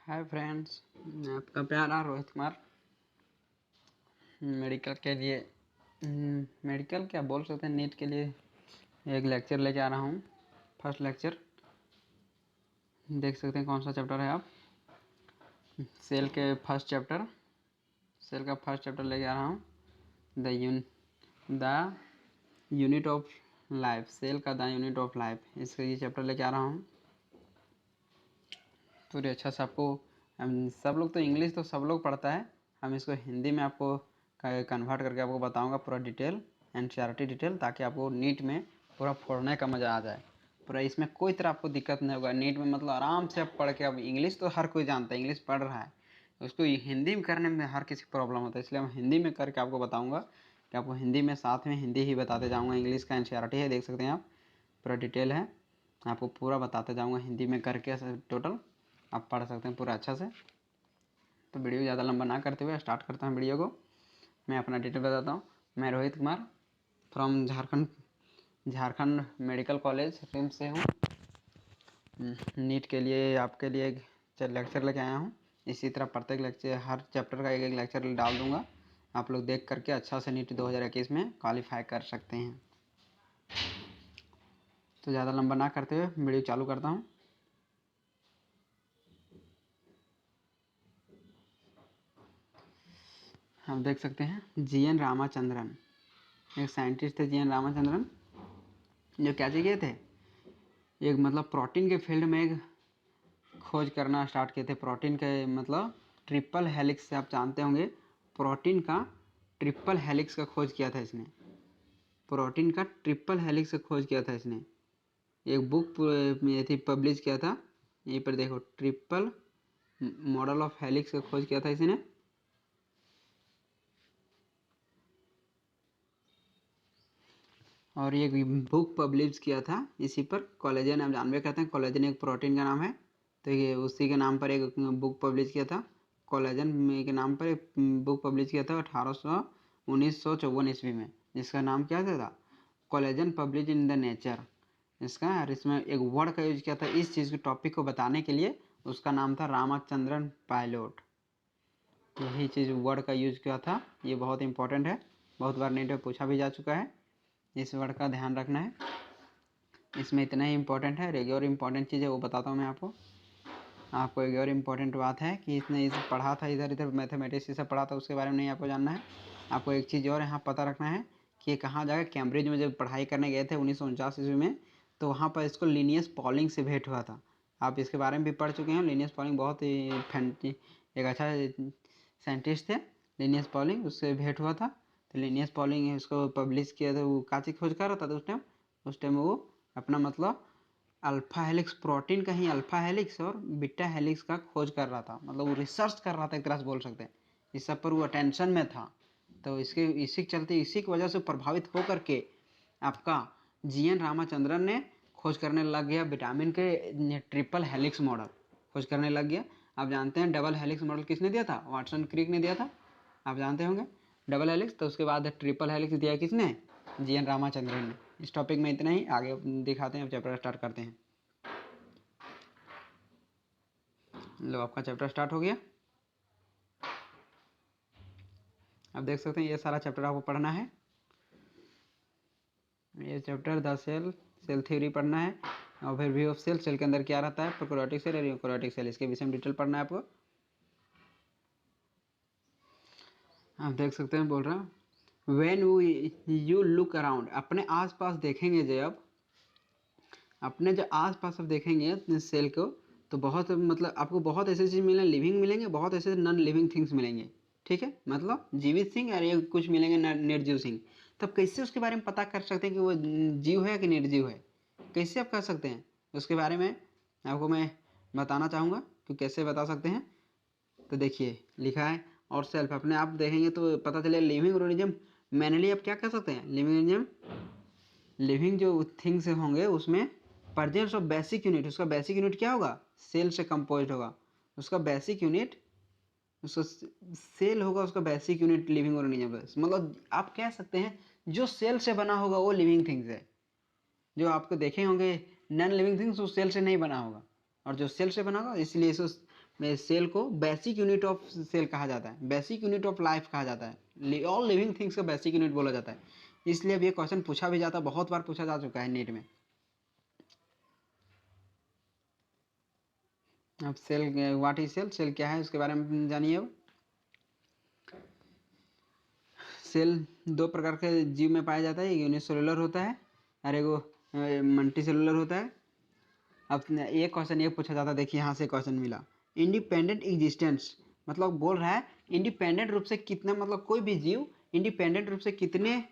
Hi friends, मैं आपका प्यारा रोहित कुमार मेडिकल के लिए मेडिकल क्या बोल सकते हैं, नीट के लिए एक लेक्चर लेके आ रहा हूँ। फर्स्ट लेक्चर देख सकते हैं कौन सा चैप्टर है। आप सेल के फर्स्ट चैप्टर सेल का फर्स्ट चैप्टर लेके आ रहा हूँ। The unit of life, cell का द यूनिट ऑफ लाइफ, इसका ये चैप्टर लेके आ रहा हूँ। तो ये अच्छा से आपको सब लोग तो इंग्लिश तो सब लोग पढ़ता है, हम इसको हिंदी में आपको कन्वर्ट करके आपको बताऊंगा पूरा डिटेल, एनसीईआरटी डिटेल, ताकि आपको नीट में पूरा फोड़ने का मज़ा आ जाए। पूरा इसमें कोई तरह आपको दिक्कत नहीं होगा नीट में, मतलब आराम से आप पढ़ के। अब इंग्लिश तो हर कोई जानता है, इंग्लिश पढ़ रहा है, उसको हिंदी में करने में हर किसी को प्रॉब्लम होता है, इसलिए मैं हिंदी में करके आपको बताऊँगा कि आपको हिंदी में साथ में हिंदी ही बताते जाऊँगा। इंग्लिश का एनसीईआरटी है, देख सकते हैं आप, पूरा डिटेल है, आपको पूरा बताते जाऊँगा हिंदी में करके। टोटल आप पढ़ सकते हैं पूरा अच्छा से। तो वीडियो ज़्यादा लंबा ना करते हुए स्टार्ट करता हूँ वीडियो को। मैं अपना डिटेल बताता हूँ। मैं Rohit Kumar from Jharkhand medical college RIMS से हूँ। नीट के लिए आपके लिए एक लेक्चर लेके आया हूँ। इसी तरह प्रत्येक लेक्चर, हर चैप्टर का एक एक लेक्चर डाल दूँगा, आप लोग देख करके अच्छा से नीट 2021 में क्वालिफाई कर सकते हैं। तो ज़्यादा लंबा ना करते हुए वीडियो चालू करता हूँ। आप देख सकते हैं जी.एन. रामाचंद्रन, एक साइंटिस्ट थे जी.एन. रामाचंद्रन, जो क्या किए थे, एक मतलब प्रोटीन के फील्ड में एक खोज करना स्टार्ट किए थे। प्रोटीन के मतलब ट्रिपल हेलिक्स से आप जानते होंगे, प्रोटीन का ट्रिपल हेलिक्स का खोज किया था इसने। प्रोटीन का ट्रिपल हेलिक्स का खोज किया था इसने, एक बुक में थी पब्लिश किया था। यहीं पर देखो, ट्रिपल मॉडल ऑफ हेलिक्स का खोज किया था इसने। और ये बुक पब्लिश किया था इसी पर। कोलेजन आप जानबे करते हैं, कोलेजन एक प्रोटीन का नाम है, तो ये उसी के नाम पर एक बुक पब्लिश किया था। कोलेजन के नाम पर एक बुक पब्लिश किया था 1954 ईस्वी में, जिसका नाम क्या था, collagen publish in the nature इसका। और इसमें एक वर्ड का यूज किया था इस चीज़ के टॉपिक को बताने के लिए, उसका नाम था रामाचंद्रन पायलट। यही चीज़ वर्ड का यूज किया था, ये बहुत इंपॉर्टेंट है, बहुत बार नीट में पूछा भी जा चुका है, इस वर्ड का ध्यान रखना है। इसमें इतना ही इम्पोर्टेंट है। एक और इम्पोर्टेंट चीज़ है वो बताता हूँ मैं आपको एक और इम्पोर्टेंट बात है कि इसने इसे पढ़ा था, इधर इधर मैथमेटिक्स से पढ़ा था, उसके बारे में नहीं आपको जानना है। आपको एक चीज़ और यहाँ पता रखना है कि ये कहाँ जाकर, कैम्ब्रिज में जब पढ़ाई करने गए थे 1949 ईस्वी में, तो वहाँ पर इसको लिनियस पॉलिंग से भेंट हुआ था। आप इसके बारे में भी पढ़ चुके हैं। लिनियस पॉलिंग बहुत ही एक अच्छा साइंटिस्ट थे, लिनियस पॉलिंग, उससे भेंट हुआ था। तो लिनियस पॉलिंग इसको पब्लिश किया था, वो काची खोज कर रहा था तो उस टाइम वो अपना मतलब अल्फा हेलिक्स, प्रोटीन का ही अल्फा हेलिक्स और बीटा हेलिक्स का खोज कर रहा था, मतलब वो रिसर्च कर रहा था, एक तरह से बोल सकते हैं। इस सब पर वो अटेंशन में था, तो इसी के चलते, इसी की वजह से प्रभावित होकर के आपका जी.एन. रामाचंद्रन ने खोज करने लग गया विटामिन के ट्रिपल हेलिक्स मॉडल खोज करने लग गया। आप जानते हैं डबल हेलिक्स मॉडल किसने दिया था, वाटसन क्रिक ने दिया था, आप जानते होंगे डबल हेलिक्स। तो उसके बाद ट्रिपल हेलिक्स दिया किसने, जी.एन. रामाचंद्रन ने। इस टॉपिक में इतना ही, आगे दिखाते हैं, अब चैप्टर स्टार्ट करते हैं। लो, आपका चैप्टर स्टार्ट हो गया। अब देख सकते हैं ये सारा चैप्टर आपको पढ़ना है। ये चैप्टर द सेल थ्योरी पढ़ना है, ओवरव्यू ऑफ सेल, सेल के अंदर क्या रहता है, प्रोकैरियोटिक सेल और यूकैरियोटिक सेल, इसके विषय में डिटेल पढ़ना है आपको। आप देख सकते हैं, बोल रहा हूँ, व्हेन यू लुक अराउंड, अपने आसपास देखेंगे जब, अपने जो आसपास आप देखेंगे सेल को, तो बहुत मतलब आपको बहुत ऐसे चीज़ मिलेंगे, लिविंग मिलेंगे, बहुत ऐसे नॉन लिविंग थिंग्स मिलेंगे, ठीक है, मतलब जीवित सिंह और ये कुछ मिलेंगे निर्जीव सिंह। तब कैसे उसके बारे में पता कर सकते हैं कि वो जीव है कि निर्जीव है, कैसे आप कर सकते हैं, उसके बारे में आपको मैं बताना चाहूँगा कि कैसे बता सकते हैं। तो देखिए लिखा है, और सेल्फ, अपने आप देखेंगे तो पता चले लिविंग ऑर्गेनिज्म, मैनली आप क्या कर सकते हैं, लिविंग जो थिंग्स होंगे उसमें प्रेजेंस ऑफ बेसिक यूनिट, उसका बेसिक यूनिट क्या होगा, सेल से कंपोज होगा, उसका बेसिक यूनिट, उसका सेल होगा, उसका बेसिक यूनिट लिविंग ऑर्गेनिज्म। मतलब आप कह सकते हैं जो सेल से बना होगा वो लिविंग थिंग्स है, जो आपको देखे होंगे नॉन लिविंग थिंग्स वो सेल से नहीं बना होगा, और जो सेल से बना होगा, इसलिए इस सेल को बेसिक यूनिट ऑफ सेल कहा जाता है, बेसिक यूनिट ऑफ लाइफ कहा जाता है, ऑल लिविंग थिंग्स का बेसिक यूनिट बोला जाता है। इसलिए अब ये क्वेश्चन पूछा भी जाता है, बहुत बार पूछा जा चुका है नीट में। अब cell, what is cell, cell क्या है उसके बारे में जानिए। अब सेल दो प्रकार के जीव में पाया जाता है, एक यूनिसेलुलर होता है और एक मल्टी सेलुलर होता है। अब एक क्वेश्चन ये पूछा जाता है, देखिए यहाँ से क्वेश्चन मिला, इंडिपेंडेंट एग्जिस्टेंस, मतलब बोल रहा है इंडिपेंडेंट रूप से कितना, मतलब कोई भी जीव इंडिपेंडेंट रूप से कितने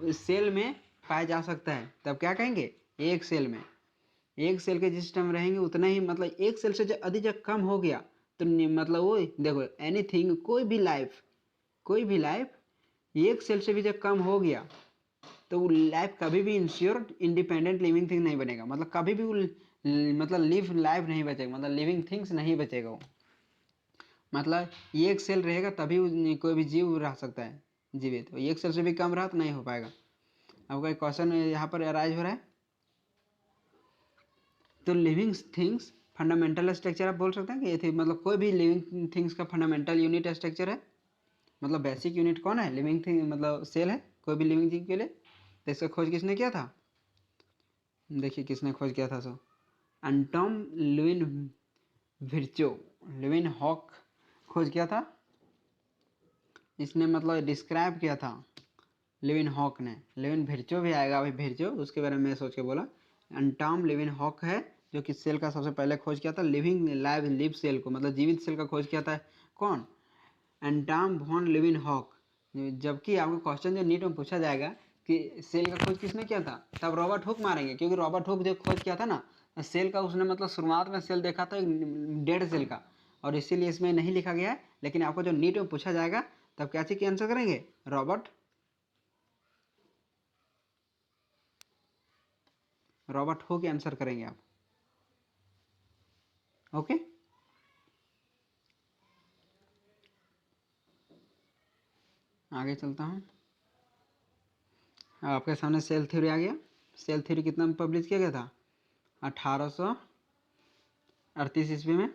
सेल में पाया जा सकता है, तब क्या कहेंगे, एक सेल में। एक सेल के जिस सिस्टम रहेंगे उतना ही, मतलब एक सेल से जब अधिक जब कम हो गया तो मतलब वो देखो एनीथिंग, कोई भी लाइफ एक सेल से भी जब कम हो गया तो वो लाइफ कभी भी इंश्योर इंडिपेंडेंट लिविंग थिंग नहीं बनेगा, मतलब कभी भी वो मतलब लिव लाइफ नहीं बचेगा, मतलब लिविंग थिंग्स नहीं बचेगा वो, मतलब एक सेल रहेगा तभी कोई भी जीव रह सकता है जीवित, तो एक सेल से भी कम रहा तो नहीं हो पाएगा। अब कोई क्वेश्चन यहाँ पर अराइज हो रहा है, तो लिविंग थिंग्स फंडामेंटल स्ट्रक्चर आप बोल सकते हैं कि ये थी, मतलब कोई भी लिविंग थिंग्स का फंडामेंटल यूनिट स्ट्रक्चर है, मतलब बेसिक यूनिट कौन है, लिविंग थिंग, मतलब सेल है कोई भी लिविंग थिंग के लिए। तो इसका खोज किसने किया था, देखिए किसने खोज किया था, सो एंटोम लुइन विर्चो, लुइन हॉक खोज किया था इसने, मतलब डिस्क्राइब किया था लिविन हॉक ने। लिविन विर्चो भी आएगा अभी, विर्चो उसके बारे में सोच के बोला। एंटोम लिविन हॉक है जो कि सेल का सबसे पहले खोज किया था, लिविंग लाइव लिव सेल को, मतलब जीवित सेल का खोज किया था कौन, एंटोम वॉन लिविन हॉक। जबकि आपको क्वेश्चन जो नीट में पूछा जाएगा कि सेल का खोज किसने किया था, तब रॉबर्ट हुक मारेंगे, क्योंकि रॉबर्ट हुक जो खोज किया था ना सेल का, उसने मतलब शुरुआत में सेल देखा था डेड सेल का, और इसीलिए इसमें नहीं लिखा गया है। लेकिन आपको जो नीट में पूछा जाएगा तब क्या चीज़ की आंसर करेंगे, रॉबर्ट हुक आंसर करेंगे आप। ओके, आगे चलता हूँ। आपके सामने सेल थ्योरी आ गया। सेल थ्योरी कितना में पब्लिश किया गया था, 1838 ईस्वी में।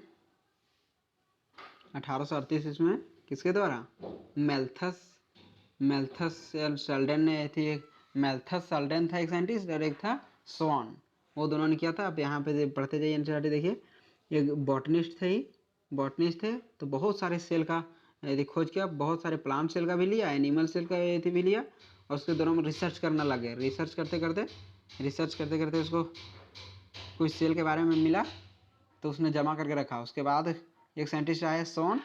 1838 ईस्वी में किसके द्वारा, मेल्थस मेल्थस सेल्डन ने थी, एक मेल्थस सेल्डन था एक साइंटिस्ट, और एक था स्वान, वो दोनों ने किया था। आप यहाँ पे पढ़ते जाइए एनसीईआरटी देखिए, एक बॉटनिस्ट थे, बॉटनिस्ट थे, तो बहुत सारे सेल का यदि खोज किया, बहुत सारे प्लांट सेल का भी लिया, एनिमल सेल का भी लिया, और उसके दोनों में रिसर्च करना लगे। रिसर्च करते करते उसको कुछ सेल के बारे में मिला तो उसने जमा करके रखा। उसके बाद एक साइंटिस्ट आया सोन,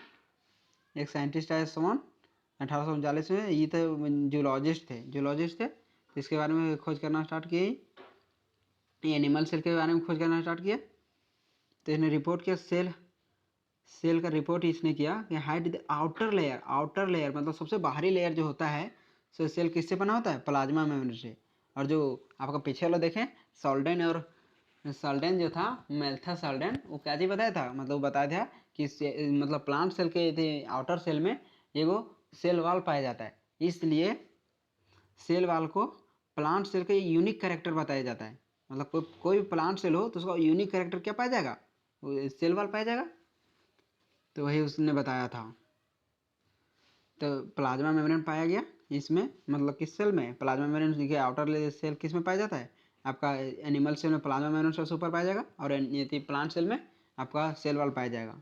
1839 में, ये थे जूलॉजिस्ट थे, तो इसके बारे में खोज करना स्टार्ट किए, एनिमल सेल के बारे में खोज करना स्टार्ट किया। तो इसने रिपोर्ट किया, सेल का रिपोर्ट इसने किया कि हाइड द आउटर लेयर, मतलब सबसे बाहरी लेयर जो होता है, सो सेल किससे बना होता है, प्लाज्मा मेम्ब्रेन से। और जो आपका पीछे वाला देखें, सॉल्डेन जो था, मेल्था सॉल्डेन, वो क्या चीज़ बताया था, मतलब बताया था कि मतलब प्लांट सेल के थे आउटर सेल में एगो सेल वॉल पाया जाता है, इसलिए सेल वॉल को प्लांट सेल का यूनिक कैरेक्टर बताया जाता है। मतलब कोई भी प्लांट सेल हो तो उसका यूनिक कैरेक्टर क्या पाया जाएगा, सेल वॉल पाया जाएगा। तो वही उसने बताया था। तो प्लाज्मा मेम्ब्रेन पाया गया इसमें, मतलब किस सेल में, प्लाज्मा मेम्ब्रेन देखिए आउटर सेल किस में पाया जाता है, आपका एनिमल सेल में प्लाज्मा मेम्ब्रेन सबसे ऊपर पाया जाएगा, और यदि प्लांट सेल में आपका सेल वॉल पाया जाएगा,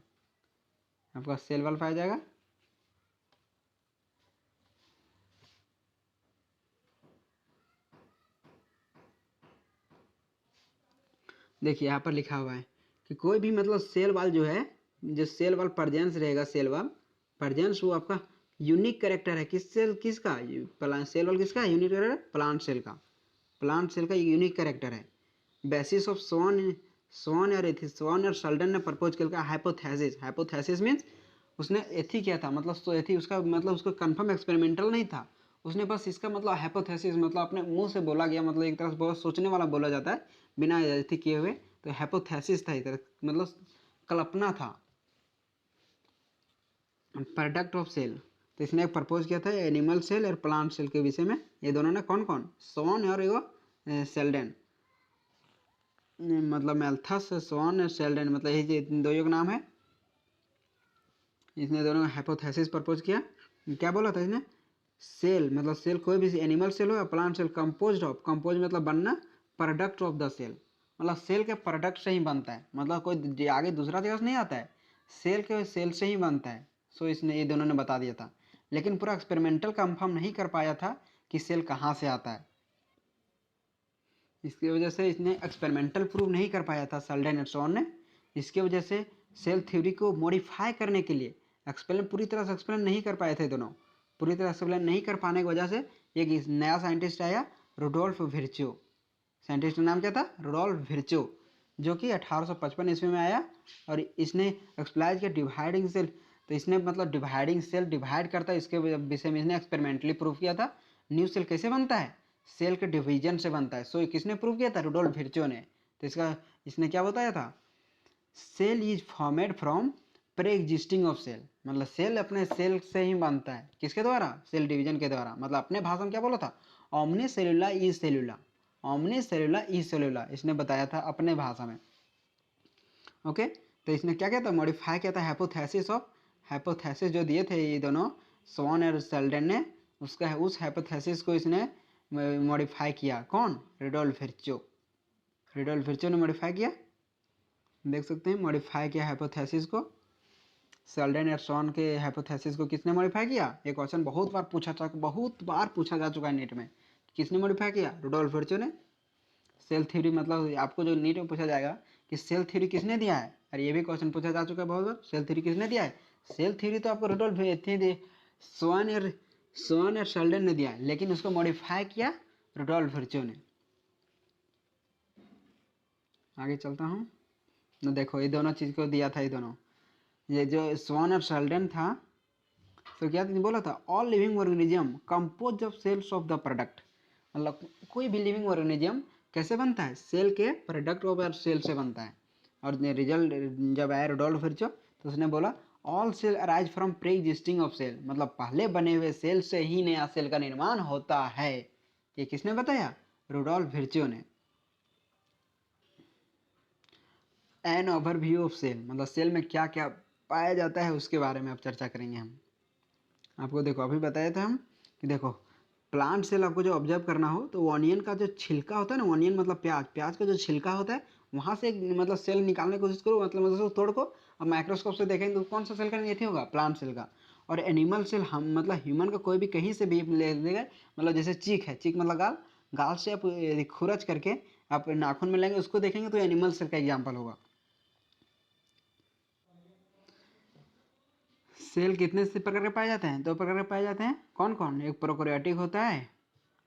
देखिए यहाँ पर लिखा हुआ है कि कोई भी मतलब सेल वॉल जो है, जो सेल वॉल प्रजेंस रहेगा, सेल वॉल प्रजेंस वो आपका यूनिक कैरेक्टर है, किसका सेल वॉल किसका यूनिक कैरेक्टर, प्लांट सेल का यूनिक कैरेक्टर है। बेसिस ऑफ स्वान और शल्डन ने प्रपोज किया हाइपोथेसिस मीन्स उसने एथी किया था, मतलब तो एथी उसका मतलब उसको कंफर्म एक्सपेरिमेंटल नहीं था, उसने बस इसका मतलब हाइपोथेसिस, मतलब अपने मुंह से बोला गया, मतलब एक तरह से बहुत सोचने वाला बोला जाता है बिना एथी किए हुए, तो हाइपोथेसिस था, एक तरह मतलब कल्पना था, प्रोडक्ट ऑफ सेल। तो इसने एक प्रपोज किया था एनिमल सेल और प्लांट सेल के विषय में, ये दोनों ने कौन, स्वान और एगो सेल्डन। मतलब मैल्थस स्वान शेल्डन, मतलब यही दो का नाम है। इसने दोनों हाइपोथेसिस प्रपोज किया। क्या बोला था इसने? सेल मतलब सेल कोई भी एनिमल सेल हो या plant cell, compose of, compose मतलब बनना, प्रोडक्ट ऑफ द सेल, मतलब सेल के प्रोडक्ट से ही बनता है, मतलब कोई आगे दूसरा जगह से नहीं आता है, सेल के सेल से ही बनता है। सो इसने ये दोनों ने बता दिया था, लेकिन पूरा एक्सपेरिमेंटल कंफर्म नहीं कर पाया था कि सेल कहाँ से आता है। इसकी वजह से इसने एक्सपेरिमेंटल प्रूव नहीं कर पाया था सेल्डन एंड सॉन ने। इसकी वजह से सेल थ्योरी को मॉडिफाई करने के लिए एक्सप्लेन पूरी तरह से एक्सप्लेन नहीं कर पाए थे दोनों। पूरी तरह एक्सप्लेन नहीं कर पाने की वजह से एक नया साइंटिस्ट आया, रुडोल्फ विर्चो। साइंटिस्ट का नाम क्या था? रुडोल्फ विर्चो, जो कि 1855 ईस्वी में आया। और इसने एक्सप्लाइज किया डिवाइडिंग सेल। तो इसने मतलब डिवाइडिंग सेल डिवाइड करता है, इसके विषय में इसने एक्सपेरिमेंटली प्रूव किया था। न्यू सेल कैसे बनता है? सेल के डिवीजन से बनता है। सो ये किसने प्रूव किया था? रुडोल्फ विर्चो ने। तो इसने क्या बताया था? Cell is formed from pre existing of cell, मतलब सेल अपने सेल से ही बनता है। किसके द्वारा? सेल डिवीजन के द्वारा। मतलब अपने भाषा में क्या बोला था? ओमनी सेलुला इज सेलुला, ओमनी सेलुला इज सेलुला, इसने बताया था अपने भाषा में। ओके, तो इसने क्या किया था? मॉडिफाई किया था हाइपोथेसिस ऑफ, हाइपोथेसिस जो दिए थे ये दोनों स्वान और सेल्डन ने, उसका उस हाइपोथेसिस को इसने मॉडिफाई किया। कौन? Rudolf Virchow. रुडोल्फ विर्चो ने मॉडिफाई किया, देख सकते हैं, मॉडिफाई किया हाइपोथेसिस को। सेल्डन और सॉन के हाइपोथेसिस को किसने मॉडिफाई किया? ये क्वेश्चन बहुत बार पूछा जा चुका है नीट में। किसने मॉडिफाई किया? रुडोल्फ विर्चो ने। सेल थ्योरी मतलब आपको जो नीट में पूछा जाएगा कि सेल थ्योरी किसने दिया है, और ये भी क्वेश्चन पूछा जा चुका है बहुत बार, सेल थ्योरी किसने दिया है? सेल थ्योरी तो आपको रुडोल्फ स्वान और शेल्डन ने दिया है, लेकिन उसको मॉडिफाई किया रुडोल्फ विर्चो ने। आगे चलता हूँ तो देखो ये दोनों चीज़ को दिया था, ये दोनों, ये जो स्वान और शेल्डन था, तो क्या बोला था? All living organism compose of cells of the product, मतलब कोई भी लिविंग ऑर्गेनिज्म कैसे बनता है? सेल के प्रोडक्ट ऑफ सेल से बनता है। और रिजल्ट जब आया रुडोल्फ विर्चो, तो उसने बोला all cell arise from pre existing of cell, मतलब पहले बने हुए सेल से ही नया सेल का निर्माण होता है। ये किसने बताया? रुडोल्फ विर्चो ने। एन ओवरव्यू ऑफ सेल, मतलब सेल में क्या क्या पाया जाता है उसके बारे में अब चर्चा करेंगे हम। आपको देखो अभी बताया था हम कि देखो प्लांट सेल आपको जो ऑब्जर्व करना हो तो ऑनियन का जो छिलका होता है ना, ऑनियन मतलब प्याज, प्याज का जो छिलका होता है वहाँ से मतलब सेल निकालने की कोशिश करो, मतलब उसको तोड़ को अब माइक्रोस्कोप से देखेंगे तो कौन सा सेल का नहीं होगा? प्लांट सेल का। और एनिमल सेल हम मतलब ह्यूमन का कोई भी कहीं से भी ले लेगा, मतलब जैसे चीक है, चीक मतलब गाल, गाल से आप खुरच करके आप नाखून में लेंगे उसको देखेंगे तो एनिमल सेल का एग्जाम्पल होगा। सेल कितने से प्रकार के पाए जाते हैं? दो प्रकार के पाए जाते हैं। कौन कौन? एक प्रोकैरियोटिक होता है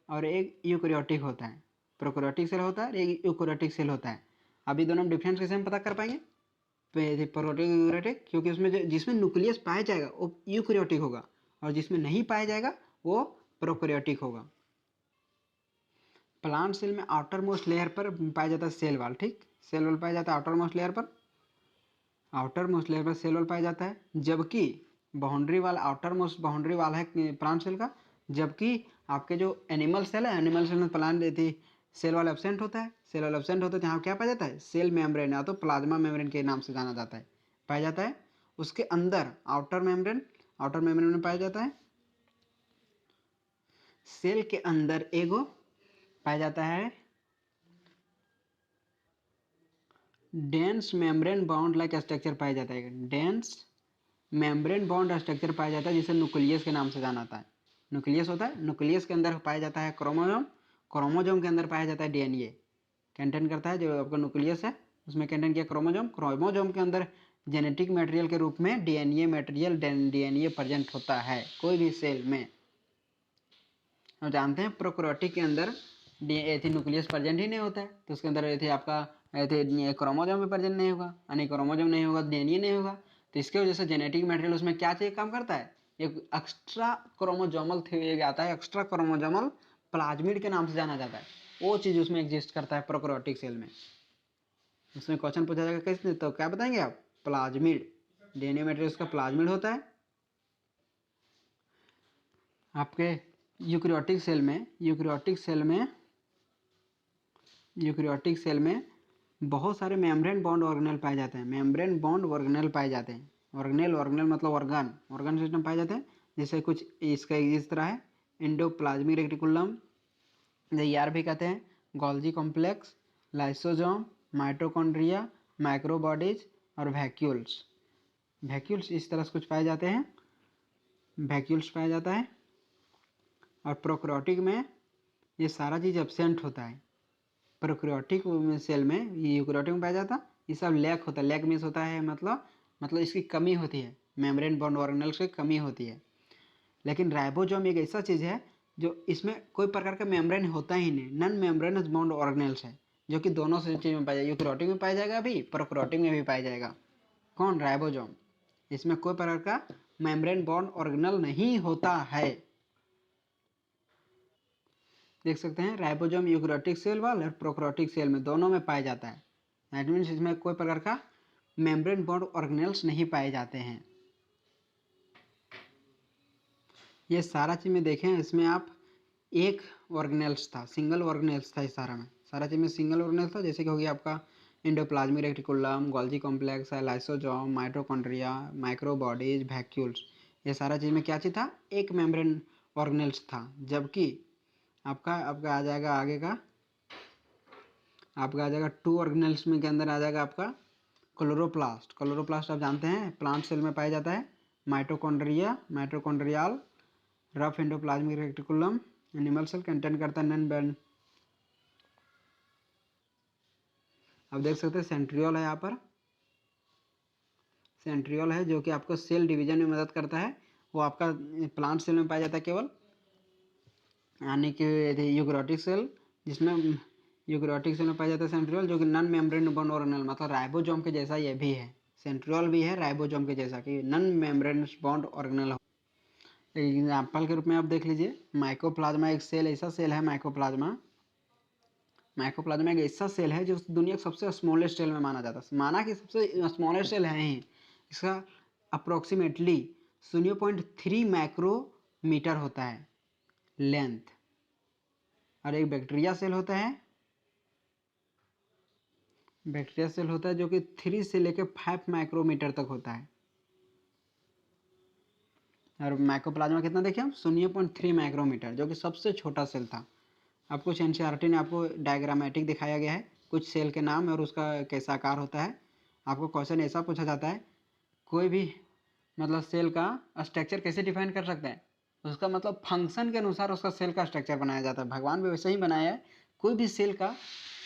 और एक यूकैरियोटिक होता है। प्रोकैरियोटिक सेल होता है और एक यूकैरियोटिक सेल होता है। अभी दोनों में डिफरेंस कैसे हम पता कर पाएंगे? प्रोकैरियोटिक यूकैरियोटिक, क्योंकि उसमें जिसमें न्यूक्लियस पाया जाएगा वो यूकैरियोटिक होगा, और जिसमें नहीं पाया जाएगा वो प्रोकैरियोटिक होगा। प्लांट सेल में आउटर मोस्ट लेयर पर पाया जाता है सेल वाल, ठीक, सेल वाल पाया जाता है आउटर मोस्ट लेयर पर, आउटर मोस्ट लेयर पर सेल वाल पाया जाता है, जबकि boundary wall, outer most boundary wall है प्लांट सेल का, जबकि आपके जो एनिमल सेल है, एनिमल सेल में प्लांट थी सेल वाल एब्सेंट होता है, सेल वाल एब्सेंट होता है, तो यहाँ क्या पाया जाता है? सेल मेम्ब्रेन, या तो प्लाज्मा मेम्ब्रेन के नाम से जाना जाता है, पाया जाता है। उसके अंदर आउटर मेम्ब्रेन, आउटर मेम्ब्रेन में पाया जाता है। सेल के अंदर एगो पाया जाता है dense membrane bound like structure पाया जाता है, डेंस मेम्ब्रेन बाउंड स्ट्रक्चर पाया जाता है जिसे न्यूक्लियस के नाम से जाना जाता है। न्यूक्लियस होता है, न्यूक्लियस के अंदर पाया जाता है क्रोमोजोम, क्रोमोजोम के अंदर पाया जाता है डीएनए, कंटेन करता है जो आपका न्यूक्लियस है उसमें कंटेन किया क्रोमोजोम, क्रोमोजोम के अंदर जेनेटिक मटेरियल के रूप में डीएनए मटेरियल, डीएनए प्रेजेंट होता है कोई भी सेल में। हम जानते हैं प्रोकैरियोटिक के अंदर न्यूक्लियस प्रेजेंट ही नहीं होता है, तो उसके अंदर आपका क्रोमोजोम भी प्रेजेंट नहीं होगा, यानी क्रोमोजोम नहीं होगा, डीएनए नहीं होगा। तो इसके वजह से जेनेटिक मटेरियल उसमें क्या चाहिए, काम करता है, एक एक्स्ट्रा क्रोमोजोमल आता है, एक्स्ट्रा क्रोमोजोमल प्लाज्मिड के नाम से जाना जाता है, वो चीज़ उसमें एग्जिस्ट करता है प्रोकैरियोटिक सेल में। उसमें क्वेश्चन पूछा जाएगा कैसे, तो क्या बताएंगे आप? प्लाज्मिड, डीएनए मटेरियल उसका प्लाज्मिड होता है। आपके यूकैरियोटिक सेल में बहुत सारे मेम्ब्रेन बॉन्ड ऑर्गेनेल पाए जाते हैं। मेम्ब्रेन बॉन्ड ऑर्गेनेल पाए जाते हैं। ऑर्गेनेल ऑर्गेनेल मतलब ऑर्गन सिस्टम पाए जाते हैं। जैसे कुछ इसका इस तरह है, एंडोप्लाज्मिक रेटिकुलम, ER भी कहते हैं, Golgi complex, lysosome, mitochondria, microbodies और वैक्यूल्स। वैक्यूल्स इस तरह से कुछ पाए जाते हैं, वैक्यूल्स पाया जाता है। और प्रोकैरियोटिक में ये सारा चीज़ एब्सेंट होता है। प्रोकैरियोटिक सेल में, ये यूकैरियोटिक में पाया जाता, ये सब लैक होता है। लैक मीन्स होता है मतलब इसकी कमी होती है, मेम्ब्रेन बॉन्ड ऑर्गेनेल्स की कमी होती है। लेकिन राइबोसोम एक ऐसा चीज़ है जो इसमें कोई प्रकार का मेम्ब्रेन होता ही नहीं, नॉन मेम्ब्रेनस बॉन्ड ऑर्गेनेल्स है, जो कि दोनों से चीज़ में पाया जाएगा, यूकैरियोटिक में पाया जाएगा, अभी प्रोकैरियोटिक में भी पाया जाएगा। कौन? राइबोसोम। इसमें कोई प्रकार का मेम्ब्रेन बॉन्ड ऑर्गेनेल नहीं होता है। देख सकते हैं, राइबोसोम यूकैरियोटिक सेल वाल और प्रोकैरियोटिक सेल में दोनों में पाया जाता है। दैट मीन्स इसमें कोई प्रकार का मेम्ब्रेन बॉन्ड ऑर्गेनेल्स नहीं पाए जाते हैं। ये सारा चीज़ में देखें, इसमें आप एक ऑर्गेनेल्स था, सिंगल ऑर्गेनेल्स था। इस सारा चीज़ में सिंगल ऑर्गेनेल्स था। जैसे कि हो गया आपका endoplasmic reticulum, Golgi complex, lysosome, mitochondria, microbodies, vacuoles. ये सारा चीज़ में क्या चीज़ था? एक मेम्ब्रेन ऑर्गेनेल्स था। जबकि आपका आ जाएगा आगे का, आपका आ जाएगा टू ऑर्गेनेल्स में के अंदर आ जाएगा आपका क्लोरोप्लास्ट। क्लोरोप्लास्ट आप जानते हैं प्लांट सेल में पाया जाता है। Mitochondria, mitochondrial rough endoplasmic reticulum, animal cell contain करता है नॉन बैंड। अब देख सकते हैं सेंट्रियोल है, यहाँ पर सेंट्रियोल है जो कि आपको सेल डिवीजन में मदद करता है। वो आपका प्लांट सेल में पाया जाता है केवल, यानी कि यूकैरियोटिक सेल, जिसमें यूकैरियोटिक सेल में पाया जाता है सेंट्रियोल, जो कि नॉन मेम्ब्रेन बॉन्ड ऑर्गेनेल, मतलब राइबोसोम के जैसा ये भी है। सेंट्रियोल भी है राइबोसोम के जैसा कि नॉन मेम्ब्रेन बॉन्ड ऑर्गेनेल हो। एग्जाम्पल के रूप में आप देख लीजिए, माइकोप्लाज्मा एक सेल, ऐसा सेल है माइकोप्लाज्मा। माइकोप्लाज्मा एक ऐसा सेल है जो दुनिया का सबसे स्मॉलेस्ट सेल में माना जाता है, माना कि सबसे स्मॉलेस्ट सेल है ही। इसका अप्रोक्सीमेटली 0.3 माइक्रोमीटर होता है लेंथ। और एक बैक्टीरिया सेल होता है, बैक्टीरिया सेल होता है जो कि 3 से लेकर 5 माइक्रोमीटर तक होता है। और माइकोप्लाज्मा कितना देखें हम? 0.3 माइक्रोमीटर, जो कि सबसे छोटा सेल था। अब कुछ एनसीईआरटी ने आपको डायग्रामेटिक दिखाया गया है, कुछ सेल के नाम और उसका कैसा आकार होता है। आपको क्वेश्चन ऐसा पूछा जाता है, कोई भी मतलब सेल का स्ट्रक्चर कैसे डिफाइन कर सकता है? उसका मतलब फंक्शन के अनुसार उसका सेल का स्ट्रक्चर बनाया जाता है। भगवान भी वैसे ही बनाया है। कोई भी सेल का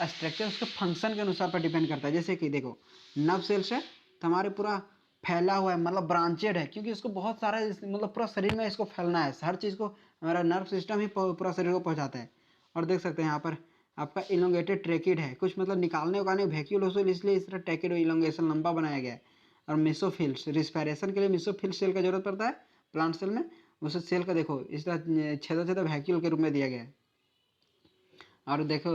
स्ट्रक्चर उसके फंक्शन के अनुसार पर डिपेंड करता है। जैसे कि देखो, नर्व सेल्स है तो हमारे पूरा फैला हुआ है, मतलब ब्रांचेड है, क्योंकि इसको बहुत सारा मतलब पूरा शरीर में इसको फैलना है। हर चीज़ को हमारा नर्व सिस्टम ही पूरा शरीर को पहुँचाता है। और देख सकते हैं यहाँ पर आपका इलोंगेटेड ट्रैकिड है, कुछ मतलब निकालने उगाने वैक्यूल होसल, इसलिए इस तरह ट्रैकिड इलोंगेशन लंबा बनाया गया है। और मेसोफिल्स, रिस्पायरेशन के लिए मेसोफिल्स सेल का जरूरत पड़ता है प्लांट सेल में। उस सेल का देखो इस तरह छेदा छेदा वैक्यूल के रूप में दिया गया है। और देखो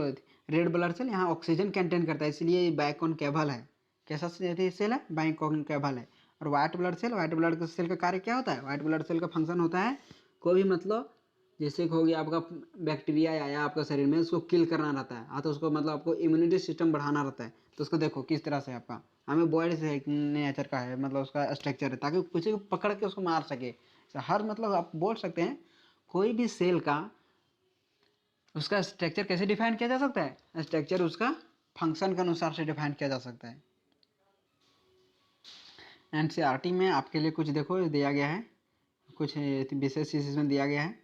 रेड ब्लड सेल यहाँ ऑक्सीजन कंटेन करता है, इसलिए बाइकॉनकेवल है। कैसा सेल है? बाइकॉनकेवल है। और white blood cell, white blood cell का कार्य क्या होता है? व्हाइट ब्लड सेल का फंक्शन होता है, कोई भी मतलब जैसे हो गया आपका बैक्टीरिया आया आपका शरीर में, उसको किल करना रहता है। हाँ, तो उसको मतलब आपको इम्यूनिटी सिस्टम बढ़ाना रहता है। तो उसको देखो किस तरह से आपका हमें बॉडी से नेचर का है, मतलब उसका स्ट्रक्चर है, ताकि किसी को पकड़ के उसको मार सके। हर मतलब आप बोल सकते हैं कोई भी सेल का उसका स्ट्रक्चर कैसे डिफाइन किया जा सकता है? स्ट्रक्चर उसका फंक्शन के अनुसार से डिफाइन किया जा सकता है। एनसीईआरटी में आपके लिए कुछ देखो दिया गया है, कुछ विशेष चीज इसमें दिया गया है।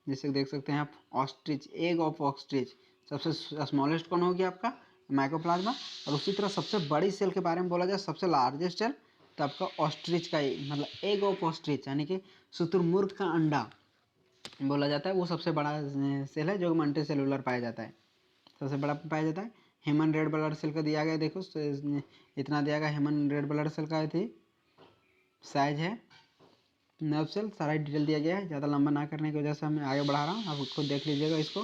जैसे देख सकते हैं आप, ऑस्ट्रिच, एग ऑफ ऑस्ट्रिच, सबसे स्मॉलेस्ट कौन हो गया आपका? माइकोप्लाज्मा। और उसी तरह सबसे बड़ी सेल के बारे में बोला जाए, सबसे लार्जेस्ट सेल, तो आपका ऑस्ट्रिच का मतलब एग ऑफ ऑस्ट्रिच, यानी कि शुतुरमुर्ग का अंडा बोला जाता है। वो सबसे बड़ा सेल है जो मल्टी सेलुलर पाया जाता है, सबसे बड़ा पाया जाता है। ह्यूमन रेड ब्लड सेल का दिया गया, देखो इतना दिया गया ह्यूमन रेड ब्लड सेल का थी साइज है। नर्व सेल सारा डिटेल दिया गया है, ज़्यादा लंबा ना करने की वजह से मैं आगे बढ़ा रहा हूँ, आप खुद देख लीजिएगा इसको।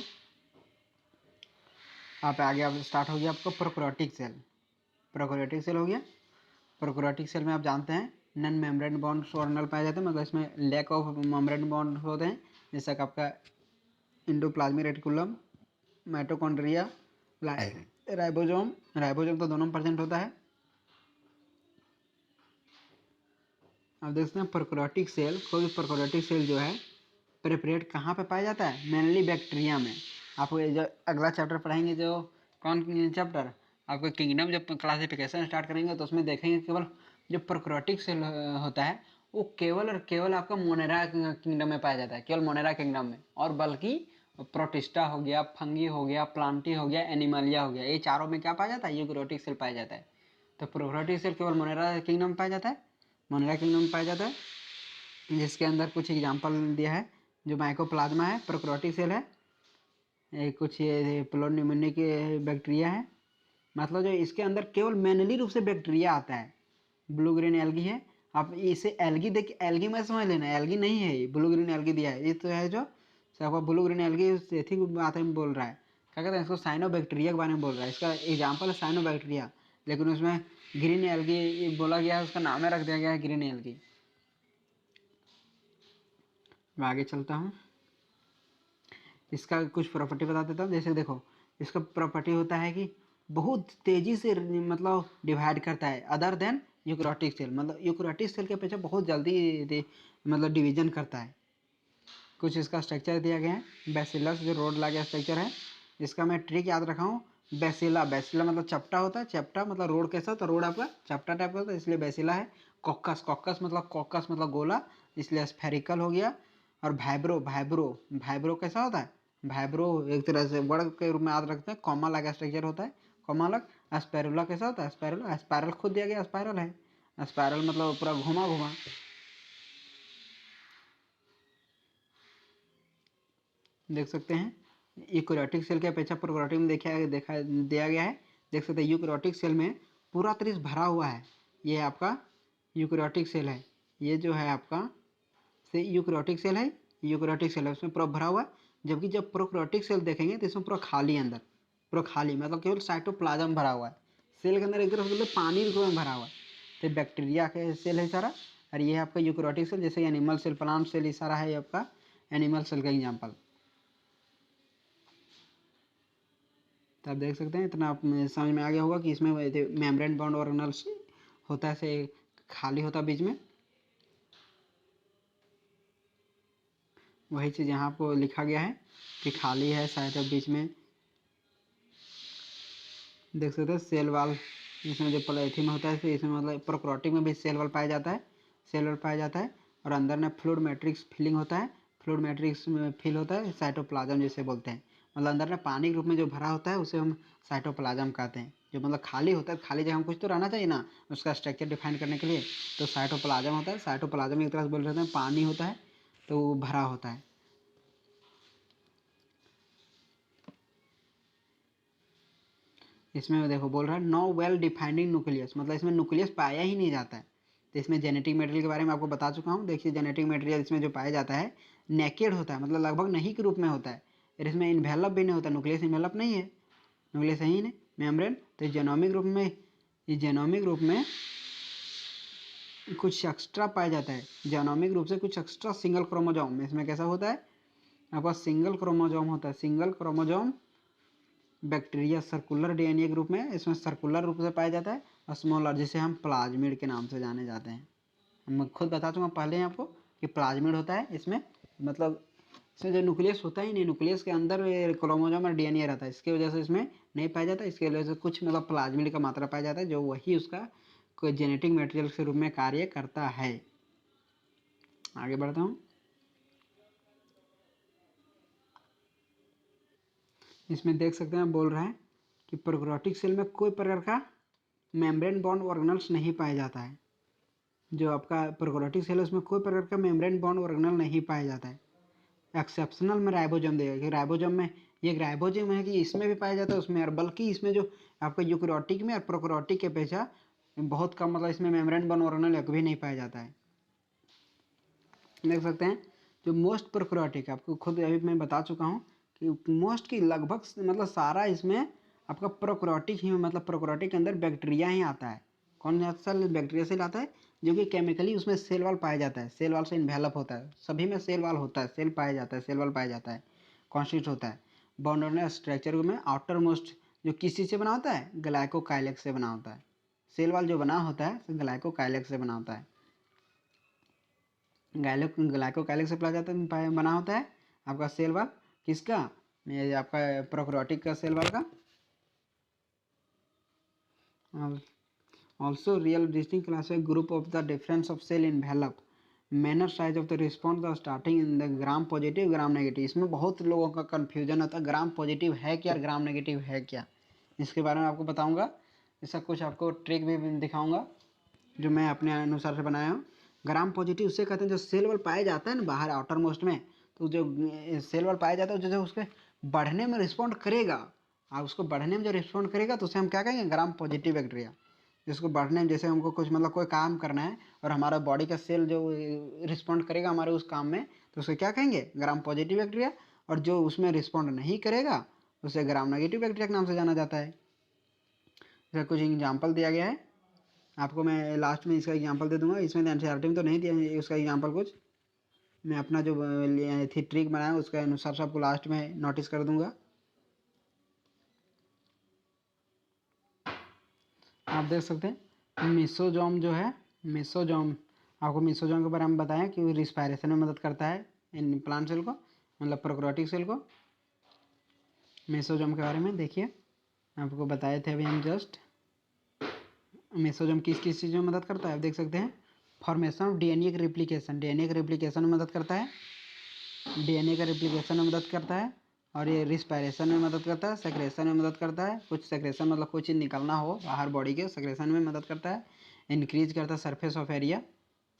आप आगे आप स्टार्ट हो गया आपको प्रोकैरियोटिक सेल। प्रोकैरियोटिक सेल हो गया। प्रोकैरियोटिक सेल में आप जानते हैं नॉन मेम्ब्रेन बॉन्ड ऑर्गेनेल पाए जाते हैं, मतलब इसमें लैक ऑफ मेम्ब्रेन बॉन्ड होते हैं। जैसा कि आपका endoplasmic reticulum, mitochondria, ribosome, ribosome तो दोनों में प्रेजेंट होता है। अब देखते हैं प्रोकैरियोटिक सेल, कोई भी प्रोकैरियोटिक सेल जो है प्रेपरेट कहाँ पे पाया जाता है, मेनली बैक्टीरिया में। आपको जो अगला चैप्टर पढ़ाएंगे, जो कौन चैप्टर, आपको किंगडम जब क्लासिफिकेशन स्टार्ट करेंगे तो उसमें देखेंगे केवल जो प्रोकैरियोटिक सेल होता है वो केवल और केवल आपका मोनेरा किंगडम में पाया जाता है, केवल मोनेरा किंगडम में। और बल्कि प्रोटिस्टा हो गया, फंगी हो गया, प्लांटी हो गया, एनिमलिया हो गया, ये चारों में क्या पाया जाता है, यूकैरियोटिक सेल पाया जाता है। तो प्रोकैरियोटिक सेल केवल मोनेरा किंगडम में पाया जाता है, मोनेरा किंगडम में पाया जाता है, जिसके अंदर कुछ एग्जाम्पल दिया है। जो माइकोप्लाज्मा है प्रोकैरियोटिक सेल है, कुछ ये प्लोनिमोनिक बैक्टीरिया है, मतलब जो इसके अंदर केवल मैनुअली रूप से बैक्टीरिया आता है। ब्लू ग्रीन एल्गी है, आप इसे एल्गी देख, एल्गी में समझ लेना, एल्गी नहीं है ये, ब्लू ग्रीन एल्गी दिया है, ये तो है जो आपको ब्लू ग्रीन एल्गी थी बात में बोल रहा है, क्या कहते हैं इसको, साइनो बैक्टीरिया के बारे में बोल रहा है, इसका एग्जाम्पल है साइनो बैक्टीरिया, लेकिन उसमें ग्रीन एल्गी बोला गया है, उसका नाम रख दिया गया है ग्रीन एल्गी। मैं आगे चलता हूँ, इसका कुछ प्रॉपर्टी बता देता हूँ। जैसे देखो, इसका प्रॉपर्टी होता है कि बहुत तेजी से मतलब डिवाइड करता है, अदर देन यूकैरियोटिक सेल, मतलब यूकैरियोटिक सेल के अपेक्षा बहुत जल्दी मतलब डिवीजन करता है। कुछ इसका स्ट्रक्चर दिया गया है, बैसिलस जो रोड लागे स्ट्रक्चर है, इसका मैं ट्रिक याद रखा हूँ, बैसिला, बैसिला मतलब चपटा होता है, चपटा मतलब रोड कैसा, तो रोड आपका चपटा टाइप का होता है, इसलिए बैसिला है। कॉकस, कॉकस मतलब गोला, इसलिए स्फेरिकल हो गया। और वाइब्रो, वाइब्रो कैसा होता है, वाइब्रो एक तरह से वर्ड के रूप में याद रखते हैं, कॉमा लगा स्ट्रक्चर होता है, कॉमा लग। स्पायरुला कैसा होता है, स्पायरुला, स्पायरल खुद दिया गया, स्पायरल है, स्पायरल मतलब पूरा घुमा घुमा। देख सकते हैं यूकैरियोटिक सेल की अपेक्षा प्रोकैरियोटिक में देखा दिया गया है। देख सकते हैं यूकैरियोटिक सेल में पूरा तरह से भरा हुआ है, ये आपका यूकैरियोटिक सेल है, ये जो है आपका से यूकैरियोटिक सेल है, यूकैरियोटिक सेल है, उसमें पूरा भरा हुआ है। जबकि जब प्रोकैरियोटिक सेल देखेंगे तो इसमें पूरा खाली, अंदर पूरा खाली, मतलब केवल साइटोप्लाज्म भरा हुआ है, सेल के अंदर एक तरफ से पानी में भरा हुआ है। तो बैक्टीरिया का सेल है सारा, और ये है आपका यूकैरियोटिक सेल, जैसे एनिमल सेल, प्लांट सेल, ये सारा है आपका एनिमल सेल का एग्जाम्पल। तो आप देख सकते हैं, इतना आप समझ में आ गया होगा कि इसमें मेम्ब्रेन बाउंड ऑर्गेनल्स होता है, से खाली होता है बीच में, वही चीज़ यहाँ पर लिखा गया है कि खाली है शायद बीच में। देख सकते हैं सेल वाल, इसमें जो पॉलीथीन होता है, तो इसमें मतलब प्रोकैरियोटिक में भी सेल वाल पाया जाता है, सेल वाल पाया जाता है। और अंदर में फ्लूइड मैट्रिक्स फिलिंग होता है, फ्लूइड मैट्रिक्स में फिल होता है, साइटोप्लाज्म जिसे बोलते हैं, मतलब अंदर में पानी के रूप में जो भरा होता है उसे हम साइटोप्लाज्म कहते हैं। जो मतलब खाली होता है, खाली जगह में कुछ तो रहना चाहिए ना उसका स्ट्रक्चर डिफाइन करने के लिए, तो साइटोप्लाज्म होता है। साइटोप्लाज्म एक तरह से बोल रहे हैं पानी होता है, तो वो भरा होता है। इसमें देखो बोल रहा है नो वेल डिफाइंडिंग न्यूक्लियस, मतलब इसमें न्यूक्लियस पाया ही नहीं जाता है। तो इसमें जेनेटिक मटेरियल के बारे में आपको बता चुका हूँ। देखिए जेनेटिक मटेरियल इसमें जो पाया जाता है नेकेड होता है, मतलब लगभग नहीं के रूप में होता है, और इसमें इन्वेलप भी नहीं होता, न्यूक्लियस इन्वेलप नहीं है, न्यूक्लियस है ही नहीं, मेम्ब्रेन। तो जेनोमिक रूप में, ये जेनोमिक रूप में कुछ एक्स्ट्रा पाया जाता है, जेनोमिक रूप से कुछ एक्स्ट्रा सिंगल क्रोमोजोम, इसमें कैसा होता है आपका सिंगल क्रोमोजोम होता है, single chromosome bacteria circular DNA के रूप में, इसमें सर्कुलर रूप से पाया जाता है, और स्मॉलर जिसे हम प्लाज्मिड के नाम से जाने जाते हैं। मैं खुद बता चुका पहले ही आपको कि प्लाज्मिड होता है इसमें, मतलब इसमें जो न्यूक्लियस होता ही नहीं, न्यूक्लियस के अंदर क्रोमोजोम और डीएनए रहता है, इसकी वजह से इसमें नहीं पाया जाता, इसकी वजह से कुछ मतलब प्लाज्मिड का मात्रा पाया जाता है, जो वही उसका कोई जेनेटिक मटेरियल के रूप में कार्य करता है। आगे बढ़ता हूँ, इसमें देख सकते हैं बोल रहा है कि प्रोकैरियोटिक सेल में कोई प्रकार का मेम्ब्रेन बॉन्ड ऑर्गेनल्स नहीं पाया जाता है। जो आपका प्रोकैरियोटिक सेल है उसमें कोई प्रकार का मेम्ब्रेन बॉन्ड ऑर्गेनल नहीं पाया जाता है। एक्सेप्शनल में राइबोसोम देगा कि राइबोसोम में, ये एक राइबोसोम है कि इसमें भी पाया जाता है उसमें, और बल्कि इसमें जो आपका यूकैरियोटिक में और प्रोकैरियोटिक के अपेक्षा बहुत कम, मतलब इसमें मेम्ब्रेन बॉन्ड ऑर्गेनल एक भी नहीं पाया जाता है। देख सकते हैं जो मोस्ट प्रोकैरियोटिक, आपको खुद अभी मैं बता चुका हूँ कि मोस्ट की लगभग मतलब सारा इसमें आपका प्रोकैरियोटिक ही, मतलब प्रोकैरियोटिक के अंदर बैक्टीरिया ही आता है। कौन सा बैक्टीरिया सेल आता है, जो कि केमिकली उसमें सेल वाल पाया जाता है, सेल वाल से इन्वेलप होता है, सभी में सेल वाल होता है, सेल पाया जाता है, सेल वाल पाया जाता है, कॉन्स्टिट्यूट होता है। बॉन्ड स्ट्रक्चर में आउटर मोस्ट जो किस चीज़ से बना होता है, ग्लाइकोकाइलेक्स से बना होता है। सेल वॉल जो बना होता है ग्लाइकोकाइलेक्स से बना होता है। ग्लाइकोकाइलेक्स से बना होता है आपका सेल वॉल किसका, ये आपका प्रोकैरियोटिक का सेल वॉल का। Also real distinct classify group of the difference of cell envelope manner size of the response the starting in the gram positive gram negative. इसमें बहुत लोगों का कन्फ्यूजन होता है, ग्राम पॉजिटिव है क्या ग्राम नेगेटिव है क्या, इसके बारे में आपको बताऊंगा। इसका कुछ आपको ट्रिक भी दिखाऊंगा जो मैं अपने अनुसार से बनाया हूँ। ग्राम पॉजिटिव उससे कहते हैं जो सेल वॉल पाया जाता है ना बाहर आउटर मोस्ट में, तो जो सेल वॉल पाया जाता है जो उसके बढ़ने में रिस्पॉन्ड करेगा, और उसको बढ़ने में जो रिस्पॉन्ड करेगा तो उसे हम क्या कहेंगे, ग्राम पॉजिटिव बैक्टीरिया। जिसको बढ़ने में जैसे हमको कुछ मतलब कोई काम करना है और हमारा बॉडी का सेल जो रिस्पॉन्ड करेगा हमारे उस काम में, तो उसे क्या कहेंगे, ग्राम पॉजिटिव बैक्टीरिया। और जो उसमें रिस्पॉन्ड नहीं करेगा उसे ग्राम नेगेटिव बैक्टीरिया के नाम से जाना जाता है। जैसे कुछ एग्जाम्पल दिया गया है, आपको मैं लास्ट में इसका एग्जांपल दे दूंगा। इसमें एनसीईआरटी में तो नहीं दिया उसका एग्जांपल, कुछ मैं अपना जो थी ट्रिक बनाया उसके अनुसार से आपको लास्ट में नोटिस कर दूंगा। आप देख सकते हैं मेसोजोम जो है, मेसोजोम आपको मेसोजोम के बारे में बताया कि रिस्पायरेशन में मदद करता है इन प्लांट सेल को, मतलब प्रोकैरियोटिक सेल को। मेसोजोम के बारे में देखिए आपको बताए थे अभी हम जस्ट। मेसोजोम किस किस चीज़ में मदद करता है आप देख सकते हैं। फॉर्मेशन ऑफ डीएनए का रिप्लिकेशन, डीएनए का रिप्लिकेशन में मदद करता है, डीएनए का रिप्लिकेशन में मदद करता है। और ये रिस्पायरेशन में मदद करता है, सेक्रेशन में मदद करता है, कुछ सेक्रेशन मतलब कोई चीज़ निकलना हो बाहर बॉडी के, सेक्रेशन में मदद करता है। इंक्रीज करता है surface of area,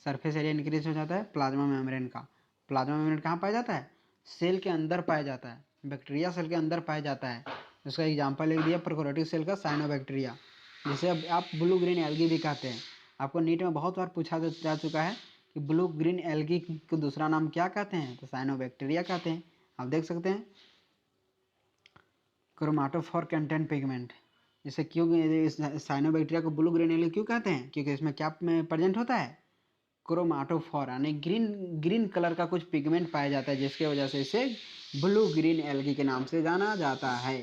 surface area increase हो जाता है। प्लाज्मा मेम्ब्रेन का, प्लाज्मा मेम्ब्रेन कहाँ पाया जाता है, सेल के अंदर पाया जाता है, बैक्टीरिया सेल के अंदर पाया जाता है। उसका एग्जाम्पल लिख दिया प्रोकैरियोटिक सेल का साइनोबैक्टीरिया, जिसे अब आप ब्लू ग्रीन एल्गी भी कहते हैं। आपको नीट में बहुत बार पूछा जा चुका है कि ब्लू ग्रीन एल्गी को दूसरा नाम क्या कहते हैं, तो साइनोबैक्टीरिया कहते हैं। आप देख सकते हैं क्रोमाटोफोर कंटेंट पिगमेंट, इसे क्यों साइनोबैक्टीरिया को ब्लू ग्रीन एल्गी क्यों कहते हैं, क्योंकि इसमें क्या प्रेजेंट होता है, क्रोमाटोफोर यानी ग्रीन ग्रीन कलर का कुछ पिगमेंट पाया जाता है, जिसके वजह से इसे ब्लू ग्रीन एल्गी के नाम से जाना जाता है।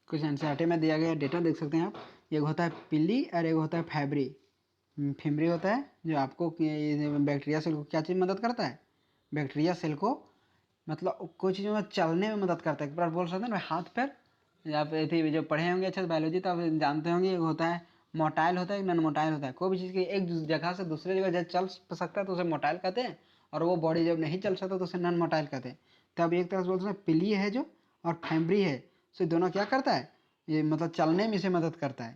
कुछ एनसीईआरटी में दिया गया डेटा देख सकते हैं आप। एक होता है पिली और एक होता है फैब्री। फिमरी होता है जो आपको बैक्टीरिया सेल को क्या चीज़ मदद करता है, बैक्टीरिया सेल को मतलब कोई चीज़ में चलने में मदद करता है। एक बार बोल सकते हैं ना हाथ पैर, आप थी जो पढ़े होंगे अच्छे से बायोलॉजी तो आप जानते होंगे, एक होता है मोटाइल होता है, एक नॉन मोटाइल होता है। कोई भी चीज़ की एक जगह से दूसरे जगह जब चल सकता है तो उसे मोटाइल कहते हैं, और वो बॉडी जब नहीं चल सकता तो उसे नॉन मोटाइल कहते हैं। तो अब एक तरह से बोलते हैं पिली है जो और फैम्ब्री है, तो दोनों क्या करता है, ये मतलब चलने में इसे मदद करता है।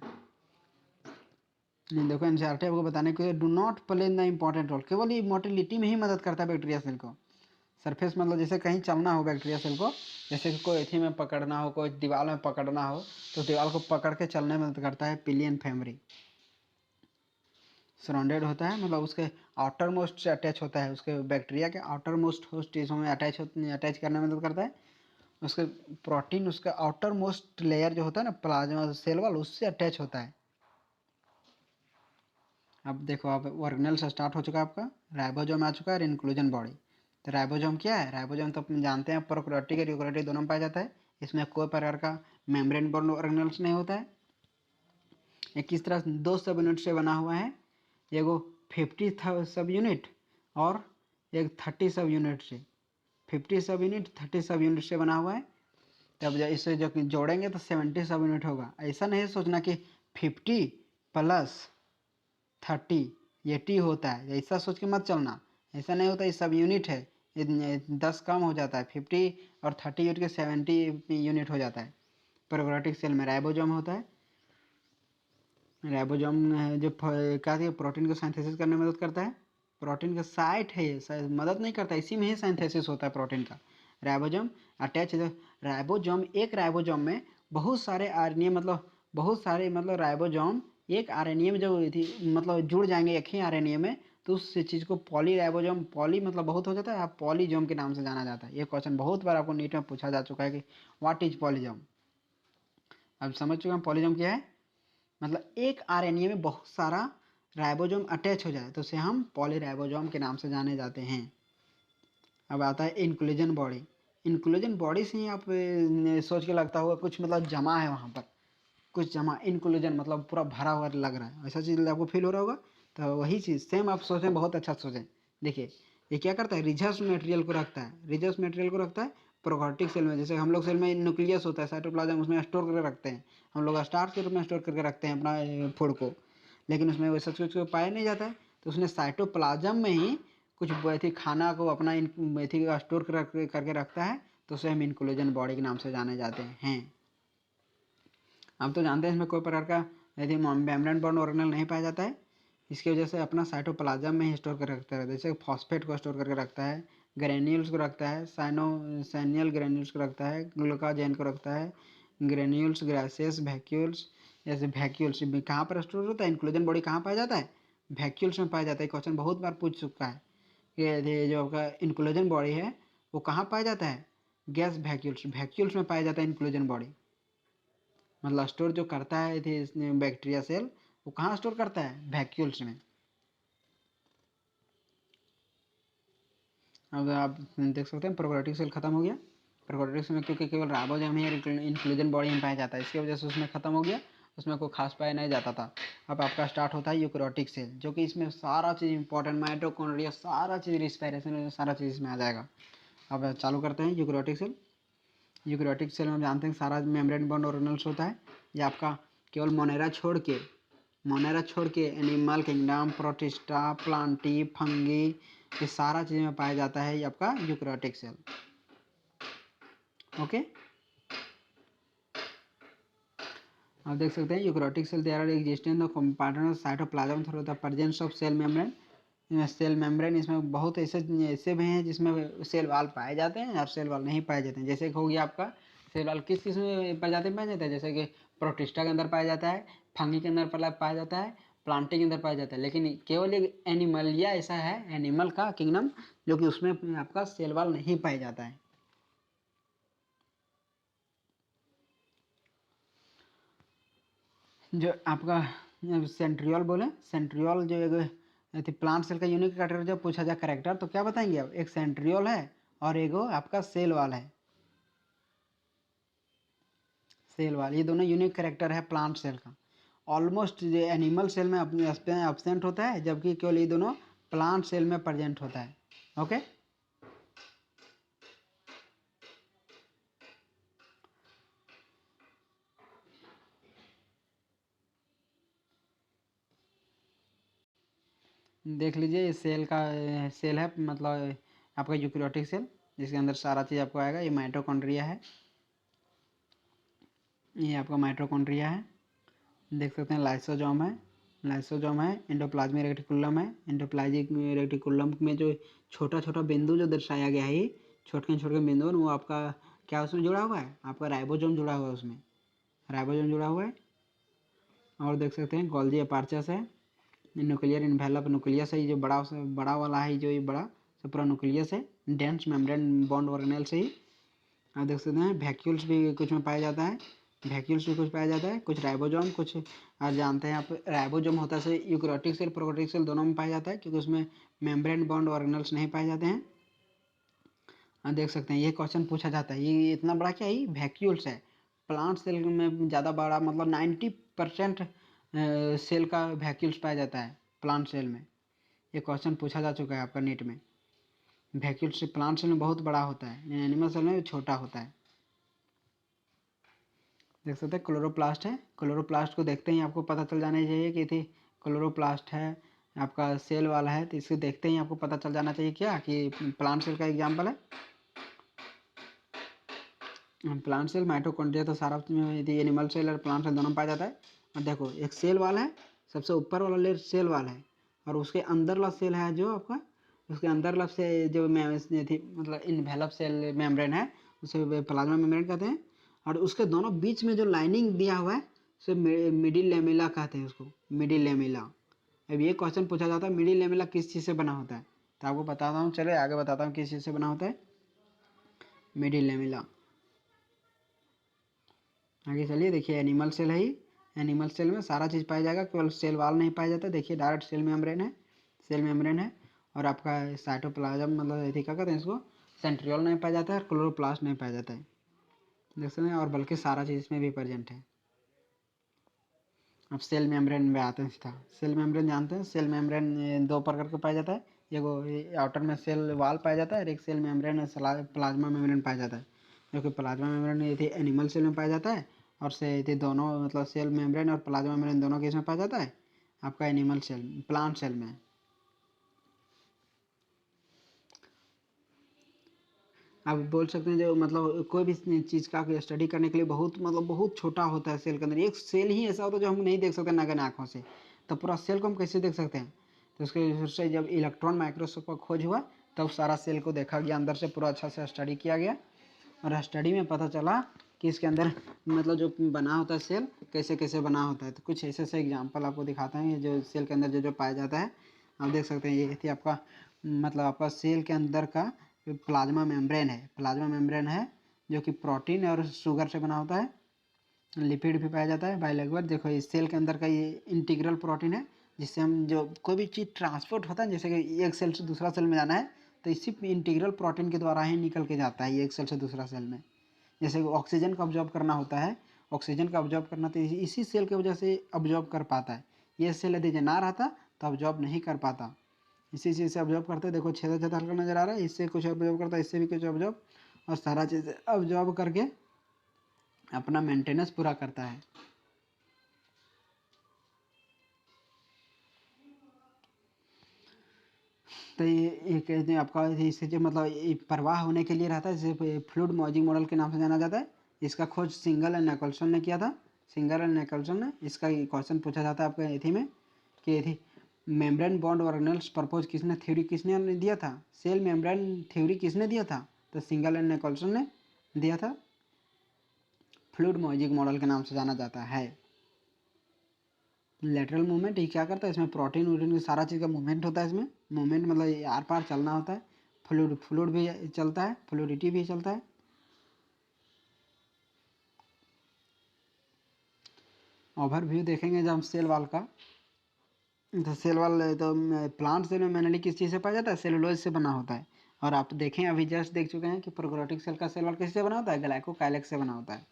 देखो एनसीईआरटी आपको बताने के लिए do not play in the important role, केवल ये मोटिलिटी में ही मदद करता है बैक्टीरिया सेल को। सरफेस मतलब जैसे कहीं चलना हो बैक्टीरिया सेल को, जैसे कोई एथी में पकड़ना हो, कोई दीवार में पकड़ना हो, तो दीवार को पकड़ के चलने में मदद करता है पिलियन फैम्ब्री। सराउंडेड होता है मतलब उसके आउटर मोस्ट से अटैच होता है, उसके बैक्टीरिया के आउटर मोस्ट होस्ट चीज़ों में अटैच करने में मदद करता है। उसके प्रोटीन उसका आउटर मोस्ट लेयर जो होता है ना प्लाज्मा सेल वाल, उससे अटैच होता है। अब देखो आप ऑर्गेनेल से स्टार्ट हो चुका है आपका, राइबोसोम आ चुका है और इंक्लूजन बॉडी। तो राइबोसोम क्या है, राइबोसोम तो अपन जानते हैं प्रोकैरियोटिक और यूकेरियोटिक दोनों में पाया जाता है। इसमें कोई प्रकार का मेम्ब्रेन बोर्न ऑर्गेनेल्स नहीं होता है। ये किस तरह दो सब यूनिट से बना हुआ है, एगो 50 सब यूनिट और एक 30 सब यूनिट से, 50 सब यूनिट 30 सब यूनिट से बना हुआ है। तब जब इसे जो जोड़ेंगे तो 70 सब यूनिट होगा। ऐसा नहीं सोचना कि 50 प्लस 30 ये टी होता है, ऐसा सोच के मत चलना, ऐसा नहीं होता। ये सब यूनिट है, ये 10 कम हो जाता है, 50 और 30 यूनिट के 70 यूनिट हो जाता है। प्रोकैरियोटिक सेल में राइबोसोम होता है, राइबोसोम जो क्या प्रोटीन को सिंथेसिस करने में मदद करता है। प्रोटीन का साइट है ये, मदद नहीं करता, इसी में ही सिंथेसिस होता है प्रोटीन का। राइबोसोम अटैच, राइबोसोम एक राइबोसोम में बहुत सारे आरएनए मतलब बहुत सारे मतलब राइबोसोम एक आरएनए में जो मतलब जुड़ जाएंगे एक ही आरएनए में, तो उस चीज़ को पॉली राइबोसोम, पॉली मतलब बहुत हो जाता है, आप पॉलीजोम के नाम से जाना जाता है। ये क्वेश्चन बहुत बार आपको नीट में पूछा जा चुका है कि व्हाट इज पॉलीजोम। अब समझ चुके हैं पॉलीजोम क्या है, मतलब एक आरएनए में बहुत सारा राइबोसोम अटैच हो जाए तो उसे हम पॉलीराइबोसोम के नाम से जाने जाते हैं। अब आता है इंक्लूजन बॉडी। इंक्लूजन बॉडी से ही आप सोच के लगता होगा कुछ मतलब जमा है वहाँ पर, कुछ जमा, इंक्लूजन मतलब पूरा भरा हुआ लग रहा है, ऐसा चीज़ आपको फील हो रहा होगा। तो वही चीज़ सेम आप सोचें, बहुत अच्छा सोचें। देखिए ये क्या करता है, रिजर्व मटेरियल को रखता है, रिजर्व मटेरियल को रखता है प्रोकैरियोटिक सेल में। जैसे हम लोग सेल में न्यूक्लियस होता है, साइटोप्लाज्म, उसमें स्टोर करके रखते हैं हम लोग, स्टार्च के रूप में स्टोर करके रखते हैं अपना फूड को, लेकिन उसमें वैसा कुछ पाया नहीं जाता है। तो उसने साइटोप्लाज्म में ही कुछ ऐसी खाना को अपना एथी स्टोर करके रखता है, तो उसे हम इंक्लूजन बॉडी के नाम से जाने जाते हैं। आप तो जानते हैं इसमें कोई प्रकार का यदि मेम्ब्रेन बॉन्ड ऑर्गेनेल नहीं पाया जाता है, इसकी वजह से अपना साइटोप्लाज्म में ही स्टोर कर रखता है। जैसे फॉस्फेट को स्टोर करके रखता है, ग्रेन्यूल्स को रखता है, सैनियल ग्रेन्यूल्स को रखता है, ग्लूकाजेन को रखता है, ग्रेन्यूल्स, ग्रासेस, वैक्यूल्स। जैसे वैक्यूल्स कहाँ पर स्टोर होता है, इंक्लूजन बॉडी कहाँ पाया जाता है, वैक्यूल्स में पाया जाता है। क्वेश्चन बहुत बार पूछ चुका है कि ये जो आपका इंक्लूजन बॉडी है वो कहाँ पाया जाता है, गैस वैक्यूल्स, वैक्यूल्स में पाया जाता है इंक्लूजन बॉडी। मतलब स्टोर जो करता है बैक्टीरिया सेल, वो कहाँ स्टोर करता है, वैक्यूल्स में। अब आप देख सकते हैं प्रोकैरियोटिक सेल खत्म हो गया। प्रोकैरियोटिक सेल में क्योंकि केवल राइबोसोम ही इंक्लूजन बॉडी में पाया जाता है, इसकी वजह से उसमें खत्म हो गया, उसमें कोई खास पाया नहीं जाता था। अब आपका स्टार्ट होता है यूकैरियोटिक सेल, जो कि इसमें सारा चीज़ इंपॉर्टेंट, माइटोकॉन्ड्रिया, सारा चीज़, रिस्पायरेशन, सारा चीज़ इसमें आ जाएगा। अब चालू करते हैं यूकैरियोटिक सेल। यूकैरियोटिक सेल में हम जानते हैं सारा मेम्ब्रेन बॉन्ड ऑर्गेनेल्स होता है। ये आपका केवल मोनेरा छोड़ के animal kingdom, protista, Plantae, fungi, ये सारा चीज़ में पाया जाता है ये आपका यूकैरियोटिक सेल। ओके, आप देख सकते हैं eukaryotic cell they are existence of compartment cytoplasm through the presence of cell membrane. Cell membrane इसमें बहुत ऐसे भी हैं जिसमें सेल वाल पाए जाते हैं और सेल वाल नहीं पाए जाते हैं। जैसे कि हो गया आपका सेल वाल किस किस में प्रजाति में पाया जाता है, जैसे कि प्रोटिस्टा के अंदर पाया जाता है, फंगी के अंदर पाया जाता है, प्लांटी के अंदर पाया जाता है। लेकिन केवल एक एनिमलिया ऐसा है, एनिमल का किंगडम, जो कि उसमें आपका सेल वाल नहीं पाया जाता है। जो आपका सेंट्रियोल बोले, सेंट्रियोल जो एक प्लांट सेल का यूनिक कैरेक्टर जब पूछा जाए कैरेक्टर, तो क्या बताएंगे आप, एक सेंट्रियोल है और एक आपका सेल वाल है, सेल वाल, ये दोनों यूनिक कैरेक्टर है प्लांट सेल का। ऑलमोस्ट ये एनिमल सेल में अपने एब्सेंट होता है, जबकि केवल ये दोनों प्लांट सेल में प्रेजेंट होता है। ओके, देख लीजिए ये सेल का सेल है, मतलब आपका यूकैरियोटिक सेल, जिसके अंदर सारा चीज़ आपको आएगा। ये माइटोकॉन्ड्रिया है, ये आपका माइटोकॉन्ड्रिया है, देख सकते हैं लाइसोजोम है, लाइसोजोम है, एंडोप्लाज्मिक रेटिकुलम है, एंडोप्लाज्मिक रेटिकुलम में जो छोटा छोटा बिंदु जो दर्शाया गया है, ये छोटे छोटे बिंदु, वो आपका क्या उसमें जुड़ा हुआ है, आपका राइबोसोम जुड़ा हुआ है, उसमें राइबोसोम जुड़ा हुआ है। और देख सकते हैं गोल्जी अपार्चस है, न्यूक्लियर इन्वेलप न्यूक्लियस है, ये जो बड़ा वाला है, जो ये बड़ा सब पूरा न्यूक्लियस है, डेंस मेम्ब्रेन बॉन्ड ऑर्गेनेल से ही। आप देख सकते हैं वैक्यूल्स भी कुछ में पाया जाता है, वैक्यूल्स भी कुछ पाया जाता है, कुछ राइबोसोम, कुछ आप जानते हैं आप राइबोसोम होता है यूकैरियोटिक सेल प्रोकैरियोटिक सेल दोनों में पाया जाता है, क्योंकि उसमें मेम्ब्रेन बॉन्ड ऑर्गेनेल्स नहीं पाए जाते हैं। आप देख सकते हैं ये क्वेश्चन पूछा जाता है, ये इतना बड़ा क्या है, वैक्यूल्स है। प्लांट सेल में ज़्यादा बड़ा, मतलब 90% सेल का वैक्यूल्स पाया जाता है प्लांट सेल में। ये क्वेश्चन पूछा जा चुका है आपका नीट में। वैक्यूल्स प्लांट सेल में बहुत बड़ा होता है, एनिमल सेल में छोटा होता है। देख सकते हैं क्लोरोप्लास्ट है, क्लोरोप्लास्ट को देखते ही आपको पता चल जाना चाहिए कि थी क्लोरोप्लास्ट है आपका सेल वाला है, तो इसको देखते ही आपको पता चल जाना चाहिए क्या कि प्लांट सेल का एग्जाम्पल है। प्लांट सेल माइटोकॉन्ड्रिया तो सारा यदि एनिमल सेल और प्लांट सेल दोनों पाया जाता है। और देखो एक सेल वाला है, सबसे ऊपर वाला लेयर सेल वाला है, और उसके अंदर वाला सेल है जो आपका, उसके अंदर वाला से जो मतलब इन्वेलप सेल मेम्ब्रेन है, उसे प्लाज्मा मेम्ब्रेन कहते हैं। और उसके दोनों बीच में जो लाइनिंग दिया हुआ है उसे मिडिल लेमिला कहते हैं, उसको मिडिल लेमिला। अब ये क्वेश्चन पूछा जाता है मिडिल लेमिला किस चीज़ से बना होता है, तो आपको बताता हूँ, चले आगे बताता हूँ किस चीज़ से बना होता है मिडिल लेमिला। आगे चलिए, देखिए एनिमल सेल है ही, एनिमल सेल में सारा चीज़ पाया जाएगा, केवल सेल वाल नहीं पाया जाता। देखिए डायरेक्ट सेल मेम्ब्रेन है, सेल मेम्ब्रेन है। और आपका साइटोप्लाज्म, मतलब क्या कहते हैं इसको, सेंट्रियोल नहीं पाया जाता है और क्लोरोप्लास्ट नहीं पाया जाता है, देख सकते हैं, और बल्कि सारा चीज़ इसमें भी प्रेजेंट है। अब सेल मेम्ब्रेन में आते हैं था। सेल मेम्ब्रेन जानते हैं, सेल मेम्ब्रेन दो प्रकार का पाया जाता है, एक आउटर में सेल वाल पाया जाता है और एक सेल मेम्ब्रेन प्लाज्मा मेम्ब्रेन पाया जाता है। जो कि प्लाज्मा मेम्ब्रेन ये थी एनिमल सेल में पाया जाता है, और से ये दोनों मतलब सेल मेम्ब्रेन और प्लाज्मा मेम्ब्रेन दोनों केस में पाया जाता है आपका एनिमल सेल, प्लांट सेल में। आप बोल सकते हैं जो मतलब कोई भी चीज़ का स्टडी करने के लिए बहुत मतलब बहुत छोटा होता है सेल के अंदर, एक सेल ही ऐसा होता है जो हम नहीं देख सकते नगन आँखों से, तो पूरा सेल को हम कैसे देख सकते हैं। तो उसके जब इलेक्ट्रॉन माइक्रोस्कोप का खोज हुआ तब सारा सेल को देखा गया, अंदर से पूरा अच्छा से स्टडी किया गया, और स्टडी में पता चला कि इसके अंदर मतलब जो बना होता है सेल कैसे कैसे बना होता है। तो कुछ ऐसे ऐसे एग्जाम्पल आपको दिखाते हैं, ये जो सेल के अंदर जो जो पाया जाता है आप देख सकते हैं। ये थी आपका मतलब आपका सेल के अंदर का प्लाज्मा मेम्ब्रेन है, प्लाज्मा मेम्ब्रेन है जो कि प्रोटीन और शुगर से बना होता है, लिपिड भी पाया जाता है बायोलेगुलर। देखो इस सेल के अंदर का ये इंटीग्रल प्रोटीन है, जिससे हम जो कोई भी चीज़ ट्रांसपोर्ट होता है, जैसे कि एक सेल से दूसरा सेल में जाना है तो इसी इंटीग्रल प्रोटीन के द्वारा ही निकल के जाता है ये एक सेल से दूसरा सेल में। जैसे ऑक्सीजन का ऑब्जॉर्व करना होता है, ऑक्सीजन का ऑब्जॉर्व करना तो इसी सेल की वजह से ऑब्जॉर्व कर पाता है। ये सेल यदि ना रहता तो ऑब्जॉर्व नहीं कर पाता, इसी चीज़ से ऑब्जॉर्व करते हैं। देखो छेदा छेदा हल्का नजर आ रहा है, इससे कुछ ऑब्जॉर्व करता है, इससे भी कुछ ऑब्जॉर्व, और सारा चीज़ ऑब्जॉर्व करके अपना मेंटेनेंस पूरा करता है। तो ये कहते हैं आपका इससे जो मतलब प्रवाह होने के लिए रहता है, जिसे फ्लूइड मॉर्जिंग मॉडल के नाम से जाना जाता है। इसका खोज सिंगल एंड निकल्सन ने किया था, सिंगल एंड निकल्सन ने। इसका क्वेश्चन पूछा जाता है आपका एथी में कि एथी मेम्ब्रेन बॉन्ड ऑर्गेनेल्स प्रपोज किसने थ्योरी किसने दिया था, सेल मेम्ब्रेन थ्योरी किसने दिया था, तो सिंगल एंड निकल्सन ने दिया था। फ्लूइड मॉर्जिंग मॉडल के नाम से जाना जाता है। लेटरल मूवमेंट ये क्या करता है, इसमें प्रोटीन वोटीन सारा चीज़ का मूवमेंट होता है, इसमें मूवमेंट मतलब आर पार चलना होता है, फ्लूइड भी चलता है, फ्लूइडिटी भी चलता है। ओवरव्यू देखेंगे जब हम सेल वाल का, तो सेल वाल तो प्लांट सेल में मैंने किस चीज़ से पाया जाता है, सेलुलोज से बना होता है। और आप देखें अभी जस्ट देख चुके हैं कि प्रोकैरियोटिक सेल का सेल वाल किससे बना होता है, ग्लाइकोकाइलेक्स से बना होता है।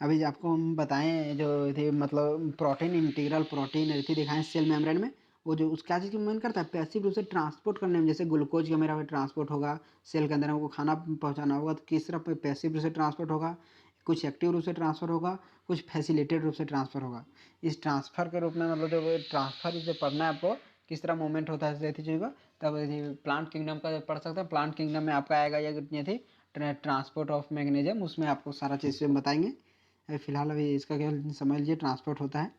अभी आपको हम बताएं जो थे मतलब प्रोटीन इंटीग्रल प्रोटीन थी दिखाएं सेल मेम्ब्रेन में, वो जो उस क्या चीज़ की मूवमेंट करता है, पैसिव रूप से ट्रांसपोर्ट करने में। जैसे ग्लूकोज का मेरा ट्रांसपोर्ट होगा सेल के अंदर, हमको खाना पहुंचाना होगा तो किस तरह पैसिव रूप से ट्रांसपोर्ट होगा, कुछ एक्टिव रूप से ट्रांसफर होगा, कुछ फैसिलिटेड रूप से ट्रांसफर होगा। इस ट्रांसफर के रूप में मतलब जो ट्रांसफर से पढ़ना है आपको किस तरह मूवमेंट होता है ऐसी चीज़ का, तब प्लांट किंगडम का पढ़ सकते हैं। प्लांट किंगडम में आपका आएगा ये थी ट्रांसपोर्ट ऑफ मैग्नीशियम, उसमें आपको सारा चीज़ बताएंगे। फिलहाल अभी इसका क्या समझ लीजिए ट्रांसपोर्ट होता है।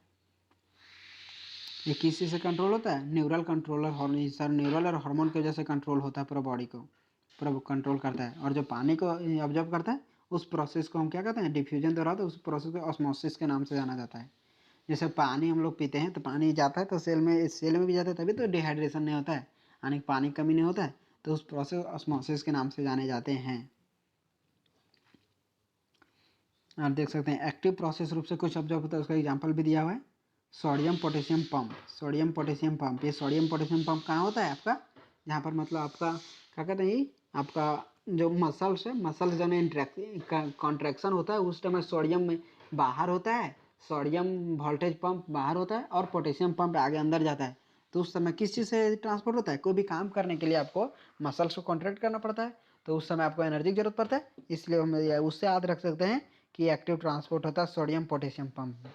ये किस चीज़ से कंट्रोल होता है, न्यूरल कंट्रोलर, सर न्यूरल और हार्मोन की वजह से कंट्रोल होता है, पूरा बॉडी को पूरा कंट्रोल करता है। और जो पानी को ऑब्जर्व करता है उस प्रोसेस को हम क्या कहते हैं, डिफ्यूजन द्वारा, तो उस प्रोसेस को ऑस्मोसिस के नाम से जाना जाता है। जैसे पानी हम लोग पीते हैं तो पानी जाता है तो सेल में भी जाता है, तभी तो डिहाइड्रेशन नहीं होता है, यानी पानी की कमी नहीं होता है, तो उस प्रोसेस ऑस्मोसिस के नाम से जाने जाते हैं। आप देख सकते हैं एक्टिव प्रोसेस रूप से कुछ ऑब्जर्व होता है, उसका एग्जाम्पल भी दिया हुआ है। Sodium potassium pump, sodium potassium pump, ये सोडियम पोटेशियम पंप कहाँ होता है आपका, जहाँ पर मतलब आपका क्या कहते हैं आपका जो मसल्स है, मसल्स जब कॉन्ट्रैक्शन होता है उस टाइम सोडियम में बाहर होता है, सोडियम वोल्टेज पंप बाहर होता है और पोटेशियम पंप आगे अंदर जाता है। तो उस समय किस चीज़ से ट्रांसपोर्ट होता है, कोई भी काम करने के लिए आपको मसल्स को कॉन्ट्रैक्ट करना पड़ता है, तो उस समय आपको एनर्जी की जरूरत पड़ता है, इसलिए हम उससे याद रख सकते हैं कि एक्टिव ट्रांसपोर्ट होता है सोडियम पोटेशियम पंप।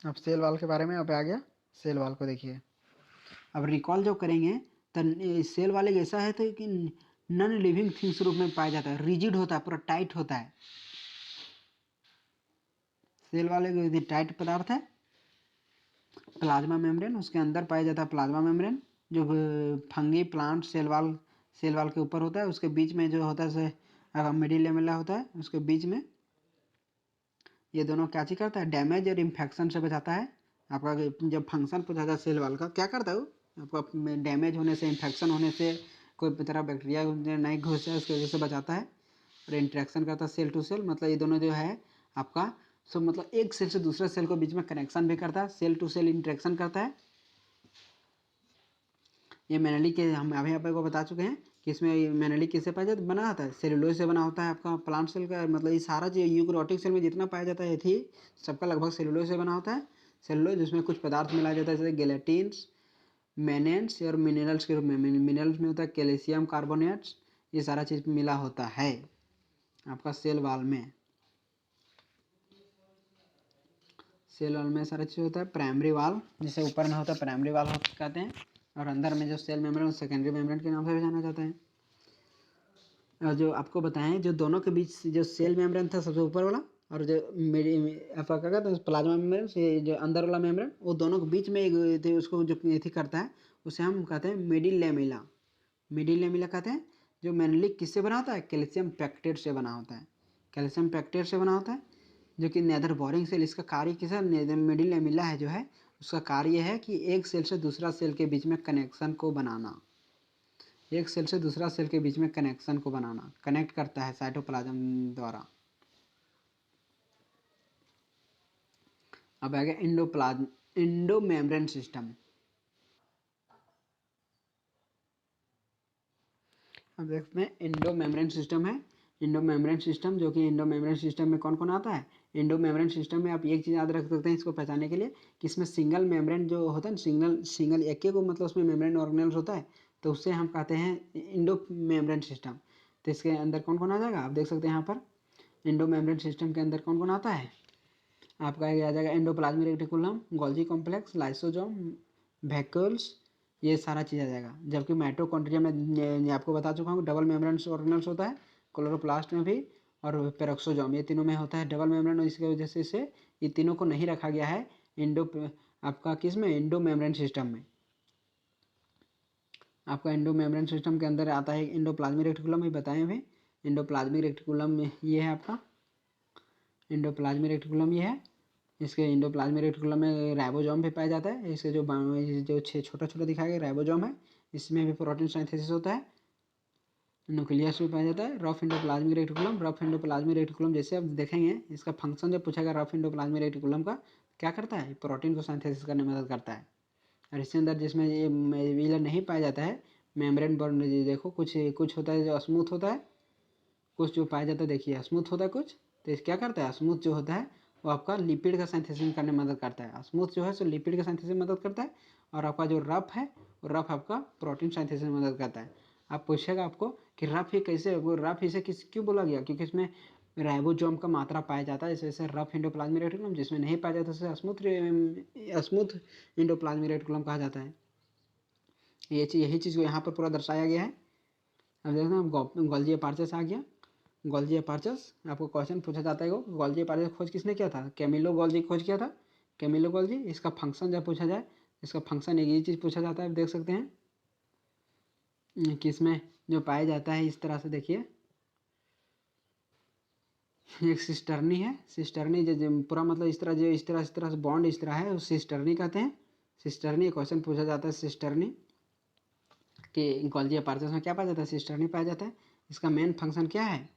अब सेल वाल के बारे में अब आ गया, सेल वाल को देखिए। अब रिकॉल जो करेंगे तो सेल वाल एक ऐसा है तो कि नॉन लिविंग थिंग्स रूप में पाया जाता है, रिजिड होता है, पूरा टाइट होता है। सेल वाल एक टाइट पदार्थ है, प्लाज्मा मेम्ब्रेन उसके अंदर पाया जाता है, प्लाज्मा मेम्ब्रेन जो फंगी प्लांट सेल वाल के ऊपर होता है, उसके बीच में जो होता है मिडिल लेमेला होता है, उसके बीच में ये दोनों क्या चीज करता है, डैमेज और इन्फेक्शन से बचाता है। आपका जब फंक्शन पूछा जाए सेल वाल का क्या करता है, वो आपका डैमेज होने से, इन्फेक्शन होने से, कोई तरह बैक्टीरिया नहीं घुस जाए उसकी वजह से बचाता है। और इंट्रैक्शन करता है सेल टू सेल, मतलब ये दोनों जो है आपका सब मतलब एक सेल से दूसरे सेल को बीच में कनेक्शन भी करता है, सेल टू सेल इंट्रैक्शन करता है। ये मैनुअली के हम अभी आपको बता चुके हैं कि इसमें मैनुअली किससे पाया जाता बना होता है, सेलुलोज से बना होता है आपका प्लांट सेल का, मतलब ये सारा जो यूकेरियोटिक सेल में जितना पाया जाता है थी सबका लगभग सेलुलोज से बना होता है। सेलुलोज जिसमें कुछ पदार्थ मिलाया जाता है जैसे गेलेटिन्स, मेनेंस और मिनरल्स के रूप में, मिनरल्स में होता है कैल्शियम कार्बोनेट्स, ये सारा चीज़ मिला होता है आपका सेल वाल में। सेल वाल में सारा चीज़ होता है। प्राइमरी वाल जिसे ऊपर में होता है प्राइमरी वाल कहते हैं, और अंदर में जो सेल मेम्ब्रेन सेकेंडरी मेम्ब्रेन के नाम से भी जाना जाता है। और जो आपको बताएं जो दोनों के बीच जो सेल मेम्ब्रेन था सबसे ऊपर वाला, और जो आपका क्या कहते हैं प्लाज्मा मेम्ब्रेन से जो अंदर वाला मेम्ब्रेन, वो दोनों के बीच में एक उसको जो थी करता है उसे हम कहते हैं मिडिल लेमिला। मिडिल लेमिला कहते हैं जो मेनली किससे बना होता है, कैल्शियम पैक्टेट से बना होता है। कैल्शियम पैक्टेट से बना होता है जो कि नेदर बोरिंग सेल, इसका कार्य किसा मिडिल लेमिला है जो है उसका कार्य है कि एक सेल से दूसरा सेल के बीच में कनेक्शन को बनाना, एक सेल से दूसरा सेल के बीच में कनेक्शन को बनाना, कनेक्ट करता है साइटोप्लाज्म द्वारा। अब आ गया इंडो मेम्ब्रेन सिस्टम। अब देखते हैं इंडो मेम्ब्रेन सिस्टम है। इंडो मेम्ब्रेन सिस्टम जो कि इंडो मेम्ब्रेन सिस्टम में कौन कौन आता है, इंडो मेम्ब्रेन सिस्टम में आप एक चीज़ याद रख सकते हैं इसको पहचानने के लिए कि इसमें सिंगल मेम्ब्रेन जो होता है ना, सिंगल एक को मतलब उसमें मेम्ब्रेन ऑर्गेनेल्स होता है, तो उससे हम कहते हैं इंडो मेम्ब्रेन सिस्टम। तो इसके अंदर कौन कौन आ जाएगा आप देख सकते हैं यहाँ पर, इंडो मेम्ब्रेन सिस्टम के अंदर कौन कौन आता है आपका, आ जाएगा endoplasmic reticulum, Golgi complex, lysosome, vacuoles, ये सारा चीज़ आ जाएगा। जबकि माइटोकॉन्ड्रिया में आपको बता चुका हूँ डबल मेम्ब्रेन ऑर्गेनेल्स होता है, क्लोरोप्लास्ट में भी और पेरोक्सोजोम, ये तीनों में होता है डबल मेम्ब्रेन, और इसकी वजह से इसे ये तीनों को नहीं रखा गया है इंडो आपका किस में, इंडो मेम्ब्रेन सिस्टम में। आपका इंडो मेम्ब्रेन सिस्टम के अंदर आता है इंडोप्लाज्मिक रेटिकुलम, ये बताए हुए इंडोप्लाज्मिक रेटिकुलम में ये है आपका इंडोप्लाज्मिक रेटिकुलम, ये है। इसके इंडोप्लाज्मिक रेटिकुलम में राइबोसोम भी पाया जाता है। इसके जो छोटा छोटा दिखाया गया राइबोसोम है, इसमें भी प्रोटीन सिंथेसिस होता है। न्यूक्लियस भी पाया जाता है। Rough endoplasmic reticulum, rough endoplasmic reticulum जैसे आप देखेंगे इसका फंक्शन जब पूछा गया रफ इंडोप्लाज्मिक रेटिकुलम का क्या करता है, प्रोटीन को सिंथेसिस करने में मदद करता है। और इसके अंदर जिसमें ये नहीं पाया जाता है मेम्ब्रेन बॉन्ड, देखो कुछ कुछ होता है जो स्मूथ होता है, कुछ जो पाया जाता है देखिए स्मूथ होता है कुछ, तो क्या करता है स्मूथ जो होता है वो आपका लिपिड का सिंथेसिस करने में मदद करता है। स्मूथ जो है सो लिपिड का सिंथेसिस में मदद करता है, और आपका जो रफ है वो रफ आपका प्रोटीन सिंथेसिस में मदद करता है। आप पूछेगा आपको कि रफ ही कैसे, वो रफ इसे किस क्यों बोला गया, क्योंकि इसमें राइबोसोम का मात्रा पाया जाता है, जैसे रफ इंडोप्लाज्मिक रेटिकुलम, जिसमें नहीं पाया जाता उसे स्मूथ इंडोप्लाज्मिक रेटिकुलम कहा जाता है। यही चीज़ को यहाँ पर पूरा दर्शाया गया है। अब देखते हैं गोल्जी अपार्चस आ गया। गोल्जी अपार्चस आपको क्वेश्चन पूछा जाता है, गोल्जी अपार्चस खोज किसने किया था, कैमिलो गोल्जी खोज किया था, कैमिलो गोल्जी। इसका फंक्शन जब पूछा जाए, इसका फंक्शन एक ये चीज़ पूछा जाता है, देख सकते हैं कि इसमें जो पाया जाता है इस तरह से देखिए, एक सिस्टर्नी है, सिस्टर्नी जो पूरा मतलब इस तरह से बॉन्ड इस तरह है, उस सिस्टर्नी कहते हैं। सिस्टर्नी क्वेश्चन पूछा जाता है सिस्टर्नी कि गोल्जी अपार्चस में क्या पाया जाता है, सिस्टर्नी पाया जाता है। इसका मेन फंक्शन क्या है,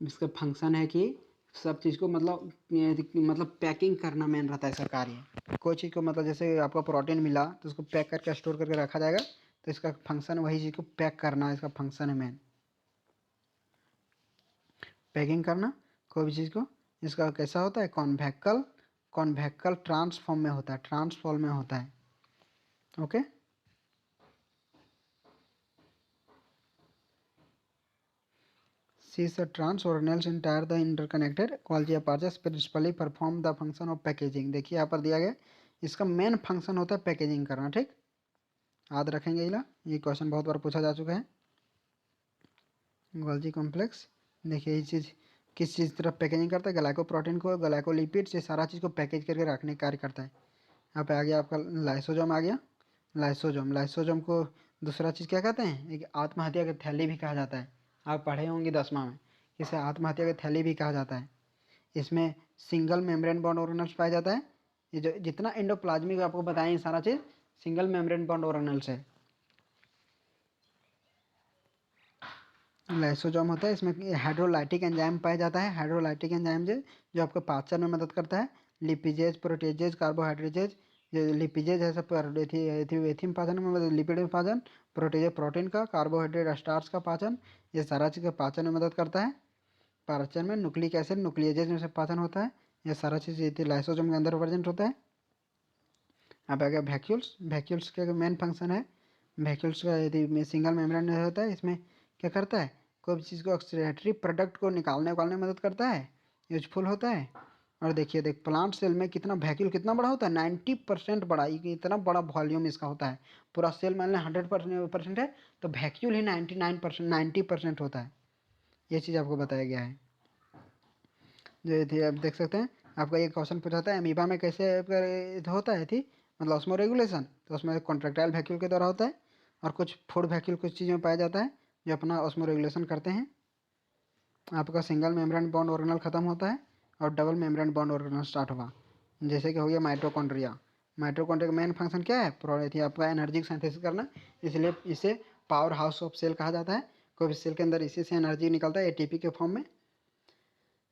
इसका फंक्शन है कि सब चीज़ को मतलब पैकिंग करना मेन रहता है इसका कार्य। कोई चीज़ को मतलब जैसे आपको प्रोटीन मिला तो उसको पैक करके स्टोर करके रखा जाएगा, तो इसका फंक्शन वही चीज़ को पैक करना, इसका फंक्शन है मेन पैकिंग करना कोई भी चीज़ को। इसका कैसा होता है, कॉन्वेक्कल ट्रांसफॉर्म में होता है, ट्रांसफॉर्म में होता है। Okay Sees the trans organelles entire the interconnected Golgi apertures principally perform the function of packaging। देखिए यहाँ पर दिया गया इसका मेन फंक्शन होता है पैकेजिंग करना, ठीक याद रखेंगे ये क्वेश्चन बहुत बार पूछा जा चुका है। गोल्जी कॉम्प्लेक्स देखिए ये चीज़ किस चीज़ तरफ पैकेजिंग करता है, ग्लाइकोप्रोटीन को, ग्लाइकोलिपिड से सारा चीज़ को पैकेज करके रखने का कार्य करता है। यहाँ पे आ गया आपका लाइसोजोम आ गया। लाइसोजोम को दूसरा चीज़ क्या कहते हैं, एक आत्महत्या की थैली भी कहा जाता है। आप पढ़े होंगे 10वीं में, इसे आत्महत्या की थैली भी कहा जाता है। इसमें सिंगल मेम्ब्रेन बॉन्ड ऑर्गेनेल्स पाया जाता है। ये जो जितना एंडोप्लाज्मिक आपको बताएं ये सारा चीज़ सिंगल मेम्ब्रेन बॉन्ड ऑर्गेनेल्स है। लाइसोजोम होता है, इसमें हाइड्रोलाइटिक एंजाइम पाया जाता है। हाइड्रोलाइटिक एंजाइम जो आपको पाचन में मदद करता है। लिपिजेज, प्रोटीजेज, कार्बोहाइड्रेजेज, ये लिपिजेज है सब एथिम पाचन में मतलब लिपिड में पाचन, प्रोटीज प्रोटीन का, कार्बोहाइड्रेट स्टार्च का पाचन, ये सारा चीज़ का पाचन में मदद करता है। पाचन में न्यूक्लिक एसिड न्यूक्लियेजेज में से पाचन होता है, ये सारा चीज़ लाइसोसोम के अंदर प्रेजेंट होता है। अब आ गया वैक्यूल्स। वैक्यूल्स का मेन फंक्शन है, वैक्यूल्स का यदि सिंगल मेम्ब्रेन होता है, इसमें क्या करता है, कोई भी चीज़ को ऑक्सीडेटरी प्रोडक्ट को निकालने में मदद करता है, यूजफुल होता है। और देखिए देख प्लांट सेल में कितना वैक्यूल कितना बड़ा होता है, 90% बड़ा, इतना बड़ा वॉल्यूम इसका होता है। पूरा सेल मान लें 100% है तो वैक्यूल ही 99% 90% होता है। ये चीज़ आपको बताया गया है। जो थी आप देख सकते हैं, आपका ये क्वेश्चन पूछा था अमीबा में कैसे होता है थी मतलब ऑस्मो रेगुलेशन, तो उसमें कॉन्ट्रेक्टाइल वैक्यूल के द्वारा होता है। और कुछ फूड वैक्यूल कुछ चीज़ों में पाया जाता है जो अपना ऑस्मो रेगुलेशन करते हैं। आपका सिंगल मेम्ब्रेन बॉन्ड ऑर्गेनल खत्म होता है और double membrane bond organelle start होगा, जैसे कि हो गया माइटोकॉन्ड्रिया। माइटोकॉन्ड्रिया का मेन फंक्शन क्या है, थी आपका एनर्जी सिंथेसिस करना, इसलिए इसे पावर हाउस ऑफ सेल कहा जाता है। कोई भी सेल के अंदर इसी से एनर्जी निकलता है एटीपी के फॉर्म में,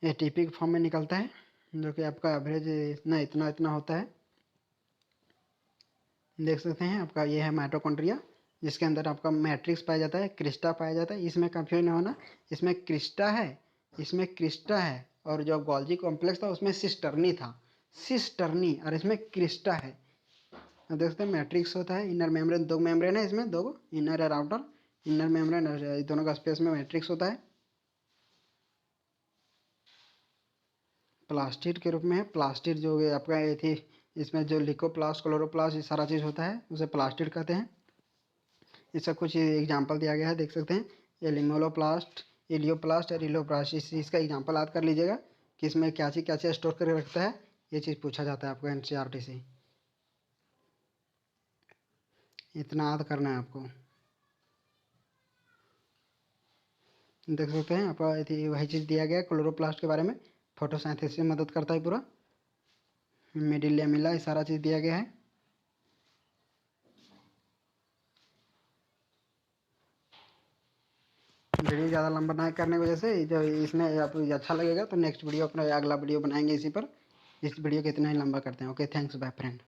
एटीपी के फॉर्म में निकलता है, जो कि आपका एवरेज इतना इतना इतना होता है। देख सकते हैं आपका ये है माइटोकॉन्ड्रिया, जिसके अंदर आपका मैट्रिक्स पाया जाता है, क्रिस्टा पाया जाता है। इसमें कंफ्यूज नहीं होना, इसमें क्रिस्टा है, इसमें क्रिस्टा है, और जो गोल्जी कॉम्प्लेक्स था उसमें सिस्टर्नी था, सिस्टर्नी, और इसमें क्रिस्टा है। देख सकते हैं मैट्रिक्स होता है, इनर मेम्ब्रेन, दो मेम्ब्रेन है इसमें, दो इनर और आउटर, इनर मेम्ब्रेन और दोनों का स्पेस में मैट्रिक्स होता है। प्लास्टिड के रूप में है, प्लास्टिड जो आपका ये थी, इसमें जो लिकोप्लास्ट क्लोरोप्लास्ट ये सारा चीज़ होता है उसे प्लास्टिड कहते हैं। इसका कुछ एग्जांपल दिया गया है, देख सकते हैं, एलिमोलोप्लास्ट, इलियोप्लास्ट और इलोप्लास्ट, इस चीज़ का एग्जांपल याद कर लीजिएगा कि इसमें क्या चीज़ स्टोर करके रखता है, ये चीज़ पूछा जाता है आपको एनसीईआरटी से, इतना याद करना है आपको। देख सकते हैं आपका वही चीज़ दिया गया है क्लोरोप्लास्ट के बारे में, फोटोसिंथेसिस में मदद करता है पूरा, मिडिल लेमिला, ये सारा चीज़ दिया गया है। वीडियो ज़्यादा लंबा ना करने की वजह से जो इसमें आपको अच्छा लगेगा तो नेक्स्ट वीडियो अपना अगला वीडियो बनाएंगे इसी पर। इस वीडियो को इतना ही लंबा करते हैं। Okay, thanks, bye friend.